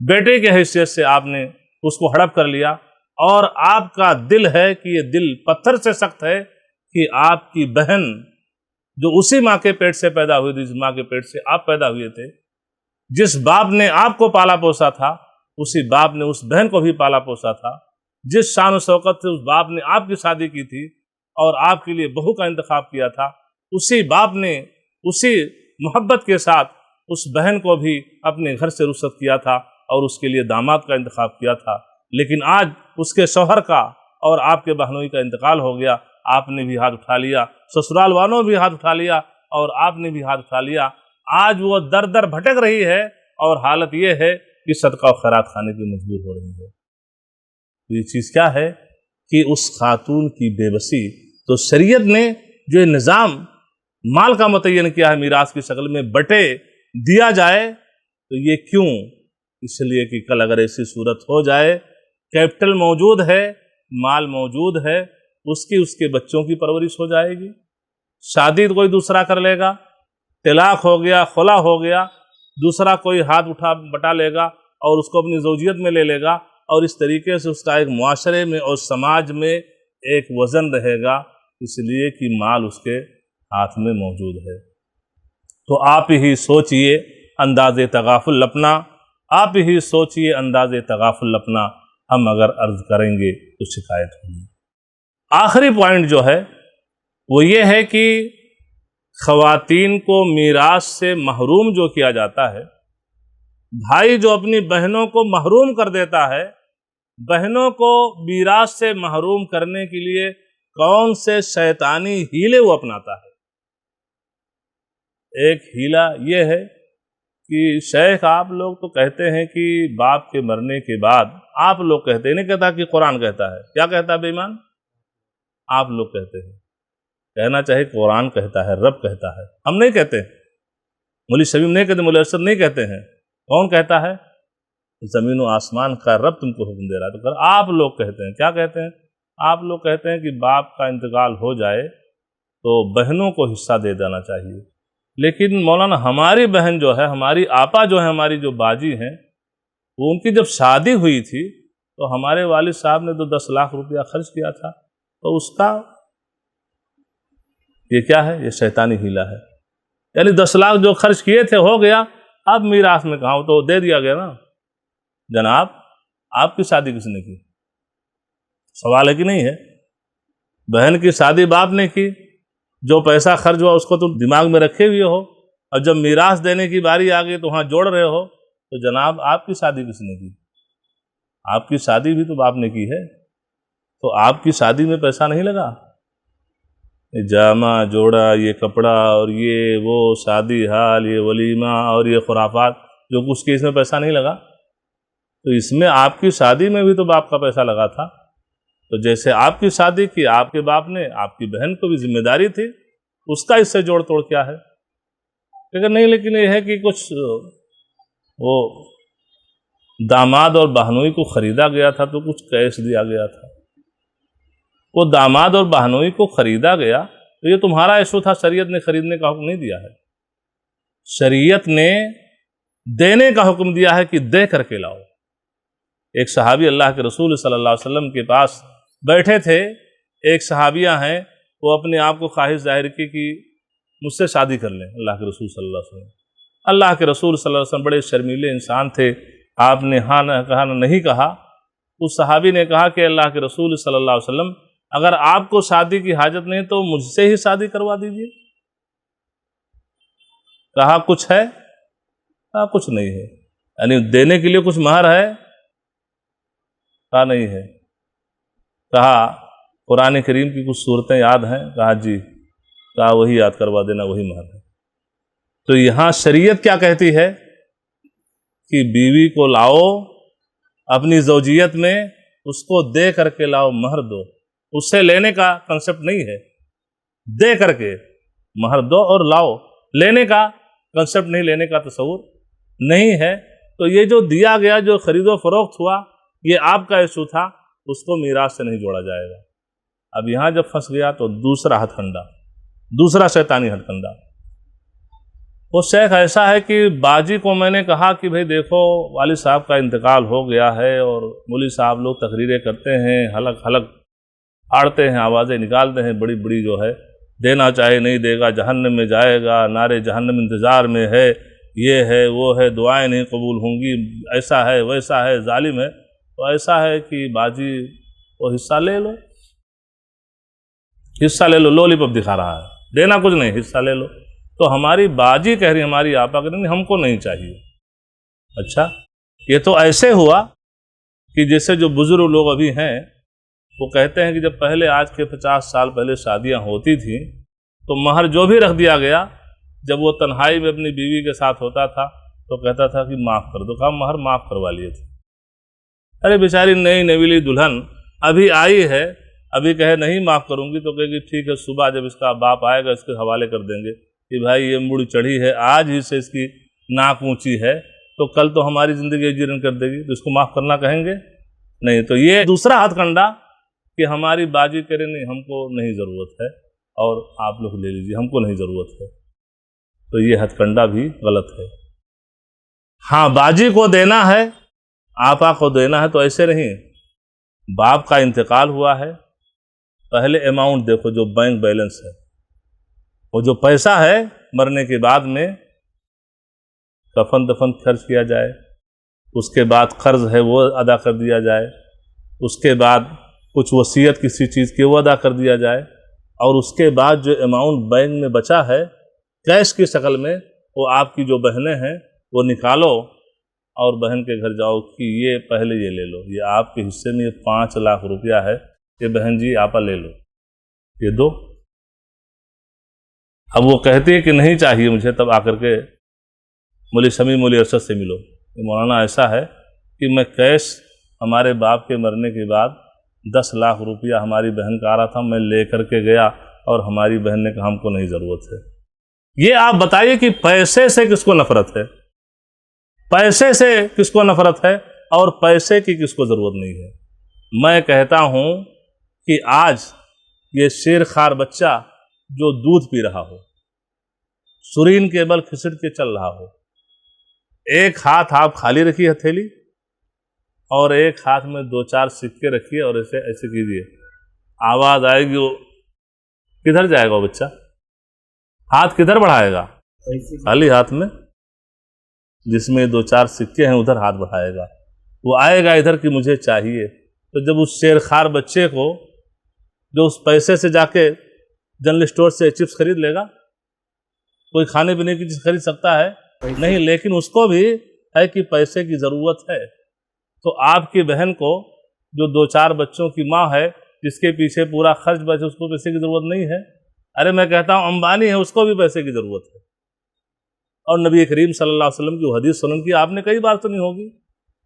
بیٹے کے حیثیت سے آپ نے اس کو ہڑپ کر لیا، اور آپ کا دل ہے کہ یہ دل پتھر سے سخت ہے کہ آپ کی بہن جو اسی ماں کے پیٹ سے پیدا ہوئی تھی جس ماں کے پیٹ سے آپ پیدا ہوئے تھے، جس باپ نے آپ کو پالا پوسا تھا اسی باپ نے اس بہن کو بھی پالا پوسا تھا، جس شان و شوکت سے اس باپ نے آپ کی شادی کی تھی اور آپ کے لیے بہو کا انتخاب کیا تھا، اسی باپ نے اسی محبت کے ساتھ اس بہن کو بھی اپنے گھر سے رخصت کیا تھا اور اس کے لیے داماد کا انتخاب کیا تھا۔ لیکن آج اس کے شوہر کا اور آپ کے بہنوئی کا انتقال ہو گیا، آپ نے بھی ہاتھ اٹھا لیا، سسرال والوں نے بھی ہاتھ اٹھا لیا اور آپ نے بھی ہاتھ اٹھا لیا۔ آج وہ در در بھٹک رہی ہے اور حالت یہ ہے کہ صدقہ و خیرات کھانے کی مجبور ہو رہی ہے۔ یہ چیز کیا ہے کہ اس خاتون کی بے بسی۔ تو شریعت نے جو نظام مال کا متعین کیا ہے میراث کی شکل میں بٹے دیا جائے، تو یہ کیوں؟ اس لیے کہ کل اگر ایسی صورت ہو جائے، کیپٹل موجود ہے، مال موجود ہے، اس کے بچوں کی پرورش ہو جائے گی، شادی کوئی دوسرا کر لے گا، طلاق ہو گیا، خلا ہو گیا، دوسرا کوئی ہاتھ اٹھا بٹا لے گا اور اس کو اپنی زوجیت میں لے لے گا، اور اس طریقے سے اس کا ایک معاشرے میں اور سماج میں ایک وزن رہے گا، اس لیے کہ مال اس کے ہاتھ میں موجود ہے۔ تو آپ ہی سوچئے انداز تغافل اپنا، آپ ہی سوچئے انداز تغافل اپنا، ہم اگر عرض کریں گے تو شکایت ہوگی۔ آخری پوائنٹ جو ہے وہ یہ ہے کہ خواتین کو میراث سے محروم جو کیا جاتا ہے، بھائی جو اپنی بہنوں کو محروم کر دیتا ہے، بہنوں کو میراث سے محروم کرنے کے لیے کون سے شیطانی ہیلے وہ اپناتا ہے۔ ایک ہیلا یہ ہے کہ شیخ آپ لوگ تو کہتے ہیں کہ باپ کے مرنے کے بعد، آپ لوگ کہتے ہیں، نہیں کہتا کہ قرآن کہتا ہے، کیا کہتا ہے بے ایمان؟ آپ لوگ کہتے ہیں، کہنا چاہے قرآن کہتا ہے، رب کہتا ہے، ہم نہیں کہتے، مولوی شمیم نہیں کہتے، مولوی ارشد نہیں کہتے ہیں، کون کہتا ہے؟ زمین و آسمان کا رب تم کو حکم دے رہا ہے۔ تو آپ لوگ کہتے ہیں، کیا کہتے ہیں؟ آپ لوگ کہتے ہیں کہ باپ کا انتقال ہو جائے تو بہنوں کو حصہ دے دینا چاہیے، لیکن مولانا ہماری بہن جو ہے، ہماری آپا جو ہے، ہماری جو باجی ہیں، وہ ان کی جب شادی ہوئی تھی تو ہمارے والد صاحب نے تو 10 لاکھ روپیہ خرچ کیا تھا، تو اس کا یہ کیا ہے؟ یہ شیطانی ہیلا ہے۔ یعنی 10 لاکھ جو خرچ کیے تھے ہو گیا، اب میراث میں کہاں، تو دے دیا گیا نا۔ جناب آپ کی شادی کس نے کی؟ سوال ہے کہ نہیں ہے؟ بہن کی شادی باپ نے کی، جو پیسہ خرچ ہوا اس کو تم دماغ میں رکھے ہوئے ہو، اور جب میراث دینے کی باری آ گئی تو وہاں جوڑ رہے ہو، تو جناب آپ کی شادی کس نے کی؟ آپ کی شادی بھی تو باپ نے کی ہے، تو آپ کی شادی میں پیسہ نہیں لگا؟ یہ جامع جوڑا، یہ کپڑا اور یہ وہ شادی حال، یہ ولیمہ اور یہ خرافات جو کچھ کی، اس میں پیسہ نہیں لگا؟ تو اس میں آپ کی شادی میں بھی تو باپ کا پیسہ لگا تھا۔ تو جیسے آپ کی شادی کی آپ کے باپ نے، آپ کی بہن کو بھی ذمہ داری تھی، اس کا اس سے جوڑ توڑ کیا ہے؟ لیکن نہیں، لیکن یہ ہے کہ کچھ وہ داماد اور بہنوئی کو خریدا گیا تھا تو کچھ کیش دیا گیا تھا۔ وہ داماد اور بہنوئی کو خریدا گیا تو یہ تمہارا ایشو تھا، شریعت نے خریدنے کا حکم نہیں دیا ہے، شریعت نے دینے کا حکم دیا ہے کہ دے کر کے لاؤ۔ ایک صحابی اللہ کے رسول صلی اللہ علیہ وسلم کے پاس بیٹھے تھے، ایک صحابیہ ہیں، وہ اپنے آپ کو خواہش ظاہر کی کہ مجھ سے شادی کر لیں اللہ کے رسول صلی اللہ علیہ وسلم۔ اللہ کے رسول صلی اللہ علیہ وسلم بڑے شرمیلے انسان تھے، آپ نے ہاں نہ کہا نہ نہیں کہا۔ اس صحابی نے کہا کہ اللہ کے رسول صلی اللہ علیہ وسلم اگر آپ کو شادی کی حاجت نہیں تو مجھ سے ہی شادی کروا دیجیے۔ کہا کچھ ہے؟ کہا کچھ نہیں ہے۔ یعنی دینے کے لیے کچھ مہر ہے؟ کہا نہیں ہے۔ کہا قرآن کریم کی کچھ صورتیں یاد ہیں؟ کہا جی۔ کہا وہی یاد کروا دینا، وہی مہر ہے۔ تو یہاں شریعت کیا کہتی ہے کہ بیوی کو لاؤ اپنی زوجیت میں، اس کو دے کر کے لاؤ، مہر دو۔ اس سے لینے کا کنسپٹ نہیں ہے، دے کر کے مہر دو اور لاؤ، لینے کا کنسپٹ نہیں، لینے کا تصور نہیں ہے۔ تو یہ جو دیا گیا، جو خرید و فروخت ہوا، یہ آپ کا ایشو تھا، اس کو میراث سے نہیں جوڑا جائے گا۔ اب یہاں جب پھنس گیا تو دوسرا ہتھ کنڈا، دوسرا شیطانی ہتھ کنڈا۔ وہ شیخ ایسا ہے کہ باجی کو میں نے کہا کہ بھئی دیکھو والد صاحب کا انتقال ہو گیا ہے اور مولوی صاحب لوگ تقریریں کرتے ہیں، حلق حلق آڑتے ہیں، آوازیں نکالتے ہیں بڑی بڑی جو ہے، دینا چاہے نہیں دے گا، جہنم میں جائے گا، نارے جہنم انتظار میں ہے، یہ ہے وہ ہے، دعائیں نہیں قبول ہوں گی، ایسا ہے ویسا ہے، ظالم ہے، تو ایسا ہے کہ باجی وہ حصہ لے لو، حصہ لے لو، لولی پاپ دکھا رہا ہے، دینا کچھ نہیں، حصہ لے لو۔ تو ہماری باجی کہہ رہی، ہماری آپا کہہ رہی ہم کو نہیں چاہیے۔ اچھا، یہ تو ایسے ہوا کہ جیسے جو بزرگ لوگ ابھی ہیں وہ کہتے ہیں کہ جب پہلے آج کے 50 سال پہلے شادیاں ہوتی تھیں تو مہر جو بھی رکھ دیا گیا، جب وہ تنہائی میں اپنی بیوی کے ساتھ ہوتا تھا تو کہتا تھا کہ معاف کر دو، کہا مہر معاف کروا لیے تھے۔ ارے بیچاری نئی نویلی دلہن ابھی آئی ہے، ابھی کہے نہیں معاف کروں گی تو کہے گی ٹھیک ہے، صبح جب اس کا باپ آئے گا اس کے حوالے کر دیں گے کہ بھائی یہ مڑ چڑھی ہے، آج ہی سے اس کی ناک اونچی ہے تو کل تو ہماری زندگی اجیرن کر دے گی، تو اس کو معاف کرنا کہیں گے نہیں۔ تو یہ دوسرا ہاتھ کنڈا کہ ہماری باجی کرے نہیں، ہم کو نہیں ضرورت ہے اور آپ لوگ لے لیجیے، ہم کو نہیں ضرورت ہے، تو یہ ہتھ کنڈا بھی غلط ہے۔ ہاں، باجی کو دینا ہے، آپا کو دینا ہے تو ایسے نہیں، باپ کا انتقال ہوا ہے، پہلے اماؤنٹ دیکھو جو بینک بیلنس ہے، وہ جو پیسہ ہے مرنے کے بعد میں کفن دفن خرچ کیا جائے، اس کے بعد قرض ہے وہ ادا کر دیا جائے، اس کے بعد کچھ وصیت کسی چیز کی وہ ادا کر دیا جائے، اور اس کے بعد جو اماؤنٹ بینک میں بچا ہے کیش کی شکل میں، وہ آپ کی جو بہنیں ہیں وہ نکالو اور بہن کے گھر جاؤ کہ یہ پہلے یہ لے لو، یہ آپ کے حصے میں یہ 5 لاکھ روپیہ ہے، یہ بہن جی آپا لے لو، یہ دو۔ اب وہ کہتی ہے کہ نہیں چاہیے مجھے، تب آ کر کے مولی شمی مولی ارشد سے ملو کہ مولانا ایسا ہے کہ میں کیش ہمارے باپ کے مرنے کے بعد 10 لاکھ روپیہ ہماری بہن کا آ رہا تھا، میں لے کر کے گیا اور ہماری بہن نے کہا ہم کو نہیں ضرورت ہے۔ یہ آپ بتائیے کہ پیسے سے کس کو نفرت ہے، پیسے سے کس کو نفرت ہے اور پیسے کی کس کو ضرورت نہیں ہے۔ میں کہتا ہوں کہ آج یہ شیر خوار بچہ جو دودھ پی رہا ہو، سرین کے بل کھسٹ کے چل رہا ہو، ایک ہاتھ آپ خالی رکھیے ہتھیلی اور ایک ہاتھ میں 2-4 سکے رکھیے اور ایسے ایسے کیجیے، آواز آئے گی، وہ کدھر جائے گا وہ بچہ، ہاتھ کدھر بڑھائے گا؟ خالی ہاتھ میں جس میں 2-4 سکے ہیں ادھر ہاتھ بڑھائے گا، وہ آئے گا ادھر کہ مجھے چاہیے۔ تو جب اس شیر خوار بچے کو جو اس پیسے سے جا کے جنرل اسٹور سے چپس خرید لے گا، کوئی کھانے پینے کی چیز خرید سکتا ہے نہیں، لیکن اس کو بھی ہے کہ پیسے کی ضرورت ہے۔ تو آپ کی بہن کو جو 2-4 بچوں کی ماں ہے، جس کے پیچھے پورا خرچ بچے، اس کو پیسے کی ضرورت نہیں ہے؟ ارے میں کہتا ہوں امبانی ہے، اس کو بھی پیسے کی ضرورت ہے۔ اور نبی کریم صلی اللہ علیہ وسلم کی حدیث سنن کی آپ نے کئی بار سنی ہوگی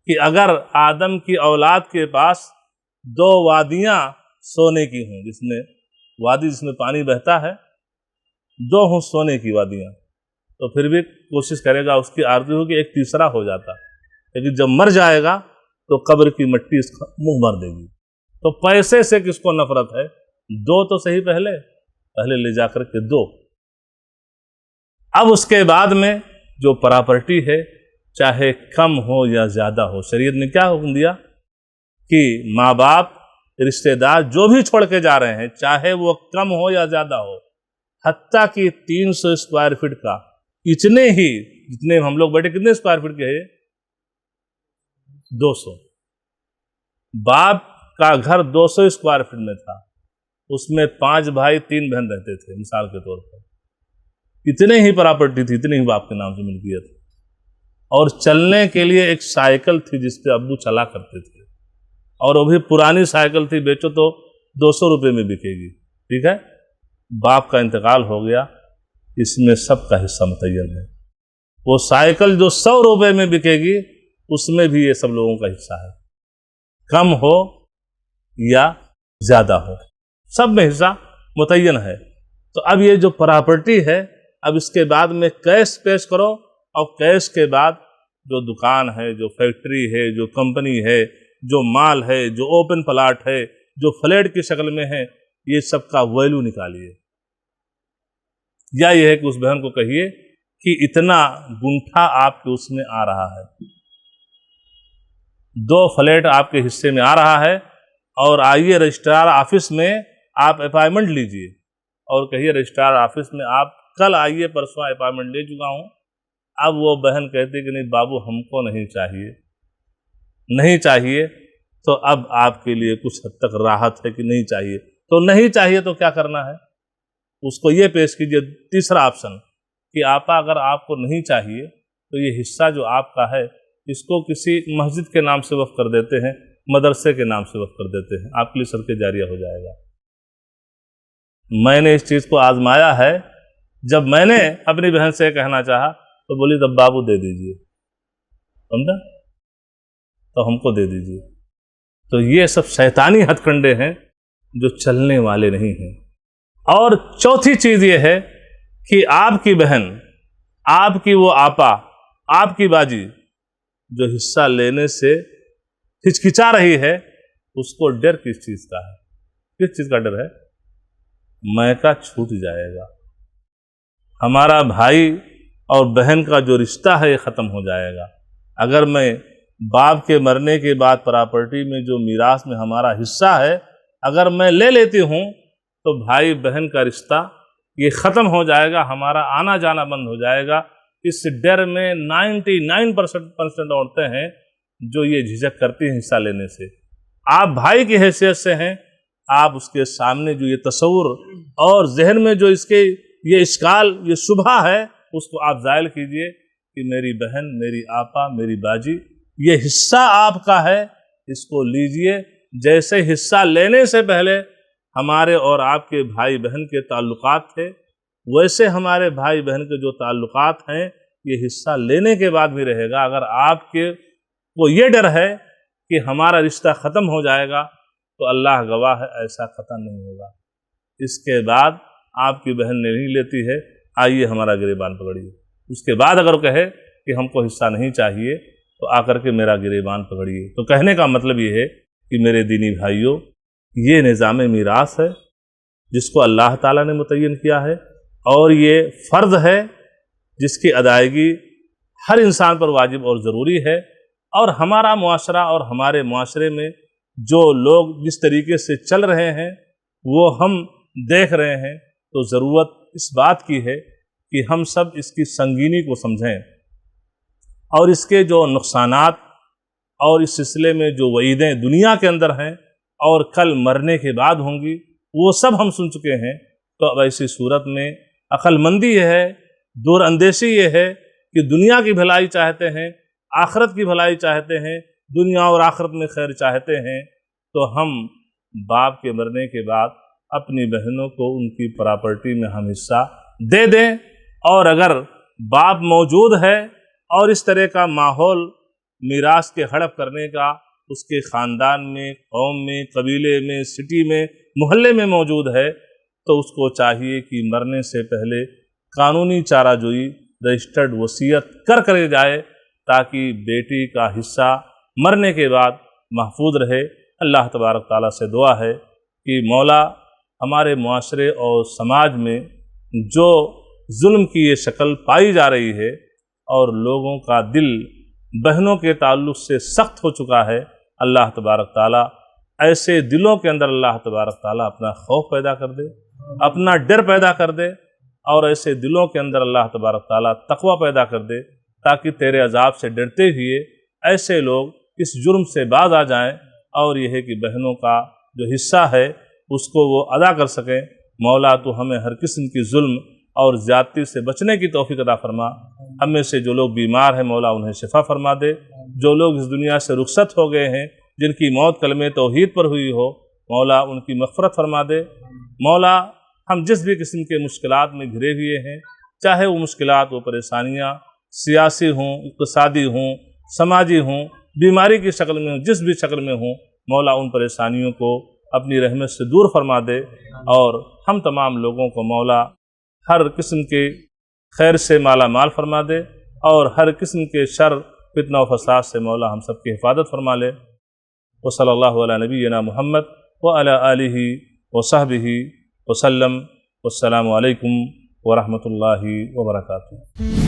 کہ اگر آدم کی اولاد کے پاس 2 وادیاں سونے کی ہوں، جس میں وادی جس میں پانی بہتا ہے، 2 ہوں سونے کی وادیاں، تو پھر بھی کوشش کرے گا، اس کی آرزو ہو کہ ایک تیسرا ہو جاتا، لیکن جب مر جائے گا تو قبر کی مٹی اس کا منہ بھر دے گی۔ تو پیسے سے کس کو نفرت ہے؟ 2 تو صحیح پہلے لے جا کر کے 2۔ اب اس کے بعد میں جو پراپرٹی ہے، چاہے کم ہو یا زیادہ ہو، شریعت نے کیا حکم دیا کہ ماں باپ رشتہ دار جو بھی چھوڑ کے جا رہے ہیں، چاہے وہ کم ہو یا زیادہ ہو، حتیٰ کہ 300 اسکوائر فٹ کا، اتنے ہی جتنے ہم لوگ بیٹھے، کتنے اسکوائر فٹ کے ہے؟ 200۔ باپ کا گھر 200 اسکوائر فٹ میں تھا، اس میں 5 بھائی 3 بہن رہتے تھے، مثال کے طور پر، اتنے ہی پراپرٹی تھی، اتنے ہی باپ کے نام سے ملکیت، اور چلنے کے لیے ایک سائیکل تھی جس پہ ابو چلا کرتے تھے، اور وہ بھی پرانی سائیکل تھی، بیچو تو 200 روپے میں بکے گی، ٹھیک ہے۔ باپ کا انتقال ہو گیا، اس میں سب کا حصہ متعین ہے، وہ سائیکل جو 100 روپے میں بکے گی اس میں بھی یہ سب لوگوں کا حصہ ہے، کم ہو یا زیادہ ہو، سب میں حصہ متعین ہے۔ تو اب یہ جو پراپرٹی ہے، اب اس کے بعد میں کیش پیش کرو، اور کیش کے بعد جو دکان ہے، جو فیکٹری ہے، جو کمپنی ہے، جو مال ہے، جو اوپن پلاٹ ہے، جو فلیٹ کی شکل میں ہے، یہ سب کا ویلیو نکالیے، یا یہ ہے کہ اس بہن کو کہیے کہ اتنا گنٹھا آپ کے اس میں آ رہا ہے، 2 فلیٹ آپ کے حصے میں آ رہا ہے، اور آئیے رجسٹرار آفس میں آپ اپائنٹمنٹ لیجئے، اور کہیے رجسٹرار آفس میں آپ کل آئیے، پرسوں اپائنٹمنٹ لے چکا ہوں، اب وہ بہن کہتی کہ نہیں بابو ہم کو نہیں چاہیے، نہیں چاہیے، تو اب آپ کے لیے کچھ حد تک راحت ہے کہ نہیں چاہیے، تو نہیں چاہیے تو کیا کرنا ہے؟ اس کو یہ پیش کیجئے تیسرا آپشن کہ آپا اگر آپ کو نہیں چاہیے تو یہ حصہ جو آپ کا ہے اس کو کسی مسجد کے نام سے وقف کر دیتے ہیں، مدرسے کے نام سے وقف کر دیتے ہیں، آپ کے لیے صدقہ جاریہ ہو جائے گا۔ میں نے اس چیز کو آزمایا ہے، جب میں نے اپنی بہن سے کہنا چاہا تو بولی تب بابو دے دیجئے، سمجھا، تو ہم کو دے دیجئے۔ تو یہ سب شیطانی ہتھ کنڈے ہیں جو چلنے والے نہیں ہیں۔ اور چوتھی چیز یہ ہے کہ آپ کی بہن، آپ کی وہ آپا، آپ کی باجی جو حصہ لینے سے ہچکچا رہی ہے، اس کو ڈر کس چیز کا ہے؟ کس چیز کا ڈر ہے؟ میکا چھوٹ جائے گا، ہمارا بھائی اور بہن کا جو رشتہ ہے یہ ختم ہو جائے گا۔ اگر میں باپ کے مرنے کے بعد پراپرٹی میں جو میراث میں ہمارا حصہ ہے اگر میں لے لیتی ہوں تو بھائی بہن کا رشتہ یہ ختم ہو جائے گا، ہمارا آنا جانا بند ہو جائے گا۔ اس ڈر میں 99% عورتیں ہیں جو یہ جھجک کرتی ہیں حصہ لینے سے۔ آپ بھائی کی حیثیت سے ہیں، آپ اس کے سامنے جو یہ تصور اور ذہن میں جو اس کے یہ اشکال، یہ شبہ ہے، اس کو آپ زائل کیجئے کہ میری بہن، میری آپا، میری باجی، یہ حصہ آپ کا ہے، اس کو لیجئے۔ جیسے حصہ لینے سے پہلے ہمارے اور آپ کے بھائی بہن کے تعلقات تھے، ویسے ہمارے بھائی بہن کے جو تعلقات ہیں یہ حصہ لینے کے بعد بھی رہے گا۔ اگر آپ کے کو یہ ڈر ہے کہ ہمارا رشتہ ختم ہو جائے گا تو اللہ گواہ ہے ایسا قطع نہیں ہوگا۔ اس کے بعد آپ کی بہن نے نہیں لیتی ہے، آئیے ہمارا گریبان پکڑیے۔ اس کے بعد اگر کہے کہ ہم کو حصہ نہیں چاہیے تو آ کر کے میرا گریبان پکڑیے۔ تو کہنے کا مطلب یہ ہے کہ میرے دینی بھائیوں، یہ نظام میراث ہے جس کو اللہ تعالیٰ نے متعین کیا ہے، اور یہ فرض ہے جس کی ادائیگی ہر انسان پر واجب اور ضروری ہے۔ اور ہمارا معاشرہ اور ہمارے معاشرے میں جو لوگ جس طریقے سے چل رہے ہیں وہ ہم دیکھ رہے ہیں، تو ضرورت اس بات کی ہے کہ ہم سب اس کی سنگینی کو سمجھیں اور اس کے جو نقصانات اور اس سلسلے میں جو وعیدیں دنیا کے اندر ہیں اور کل مرنے کے بعد ہوں گی وہ سب ہم سن چکے ہیں۔ تو اب ایسی صورت میں عقل مندی یہ ہے، دور اندیشی یہ ہے کہ دنیا کی بھلائی چاہتے ہیں، آخرت کی بھلائی چاہتے ہیں، دنیا اور آخرت میں خیر چاہتے ہیں، تو ہم باپ کے مرنے کے بعد اپنی بہنوں کو ان کی پراپرٹی میں ہم حصہ دے دیں۔ اور اگر باپ موجود ہے اور اس طرح کا ماحول میراث کے ہڑپ کرنے کا اس کے خاندان میں، قوم میں، قبیلے میں، سٹی میں، محلے میں موجود ہے، تو اس کو چاہیے کہ مرنے سے پہلے قانونی چارہ جوئی، رجسٹرڈ وصیت کر جائے تاکہ بیٹی کا حصہ مرنے کے بعد محفوظ رہے۔ اللہ تبارک تعالیٰ سے دعا ہے کہ مولا ہمارے معاشرے اور سماج میں جو ظلم کی یہ شکل پائی جا رہی ہے اور لوگوں کا دل بہنوں کے تعلق سے سخت ہو چکا ہے، اللہ تبارک تعالیٰ ایسے دلوں کے اندر اللہ تبارک تعالیٰ اپنا خوف پیدا کر دے، اپنا ڈر پیدا کر دے، اور ایسے دلوں کے اندر اللہ تبارک تعالیٰ تقوی پیدا کر دے تاکہ تیرے عذاب سے ڈرتے ہوئے ایسے لوگ اس جرم سے باز آ جائیں، اور یہ ہے کہ بہنوں کا جو حصہ ہے اس کو وہ ادا کر سکیں۔ مولا تو ہمیں ہر قسم کی ظلم اور زیادتی سے بچنے کی توفیق عطا فرما۔ ہم میں سے جو لوگ بیمار ہیں مولا انہیں شفا فرما دے، جو لوگ اس دنیا سے رخصت ہو گئے ہیں جن کی موت کلمہ توحید پر ہوئی ہو مولا ان کی مغفرت فرما دے۔ مولا ہم جس بھی قسم کے مشکلات میں گھرے ہوئے ہیں، چاہے وہ مشکلات، وہ پریشانیاں سیاسی ہوں، اقتصادی ہوں، سماجی ہوں، بیماری کی شکل میں ہوں، جس بھی شکل میں ہوں، مولا ان پریشانیوں کو اپنی رحمت سے دور فرما دے، اور ہم تمام لوگوں کو مولا ہر قسم کے خیر سے مالا مال فرما دے، اور ہر قسم کے شر، فتنہ و فساد سے مولا ہم سب کی حفاظت فرما لے۔ وصلی اللہ علی نبینا محمد وعلی آلہ وصحبہ وسلم۔ والسلام علیکم ورحمۃ اللہ وبرکاتہ۔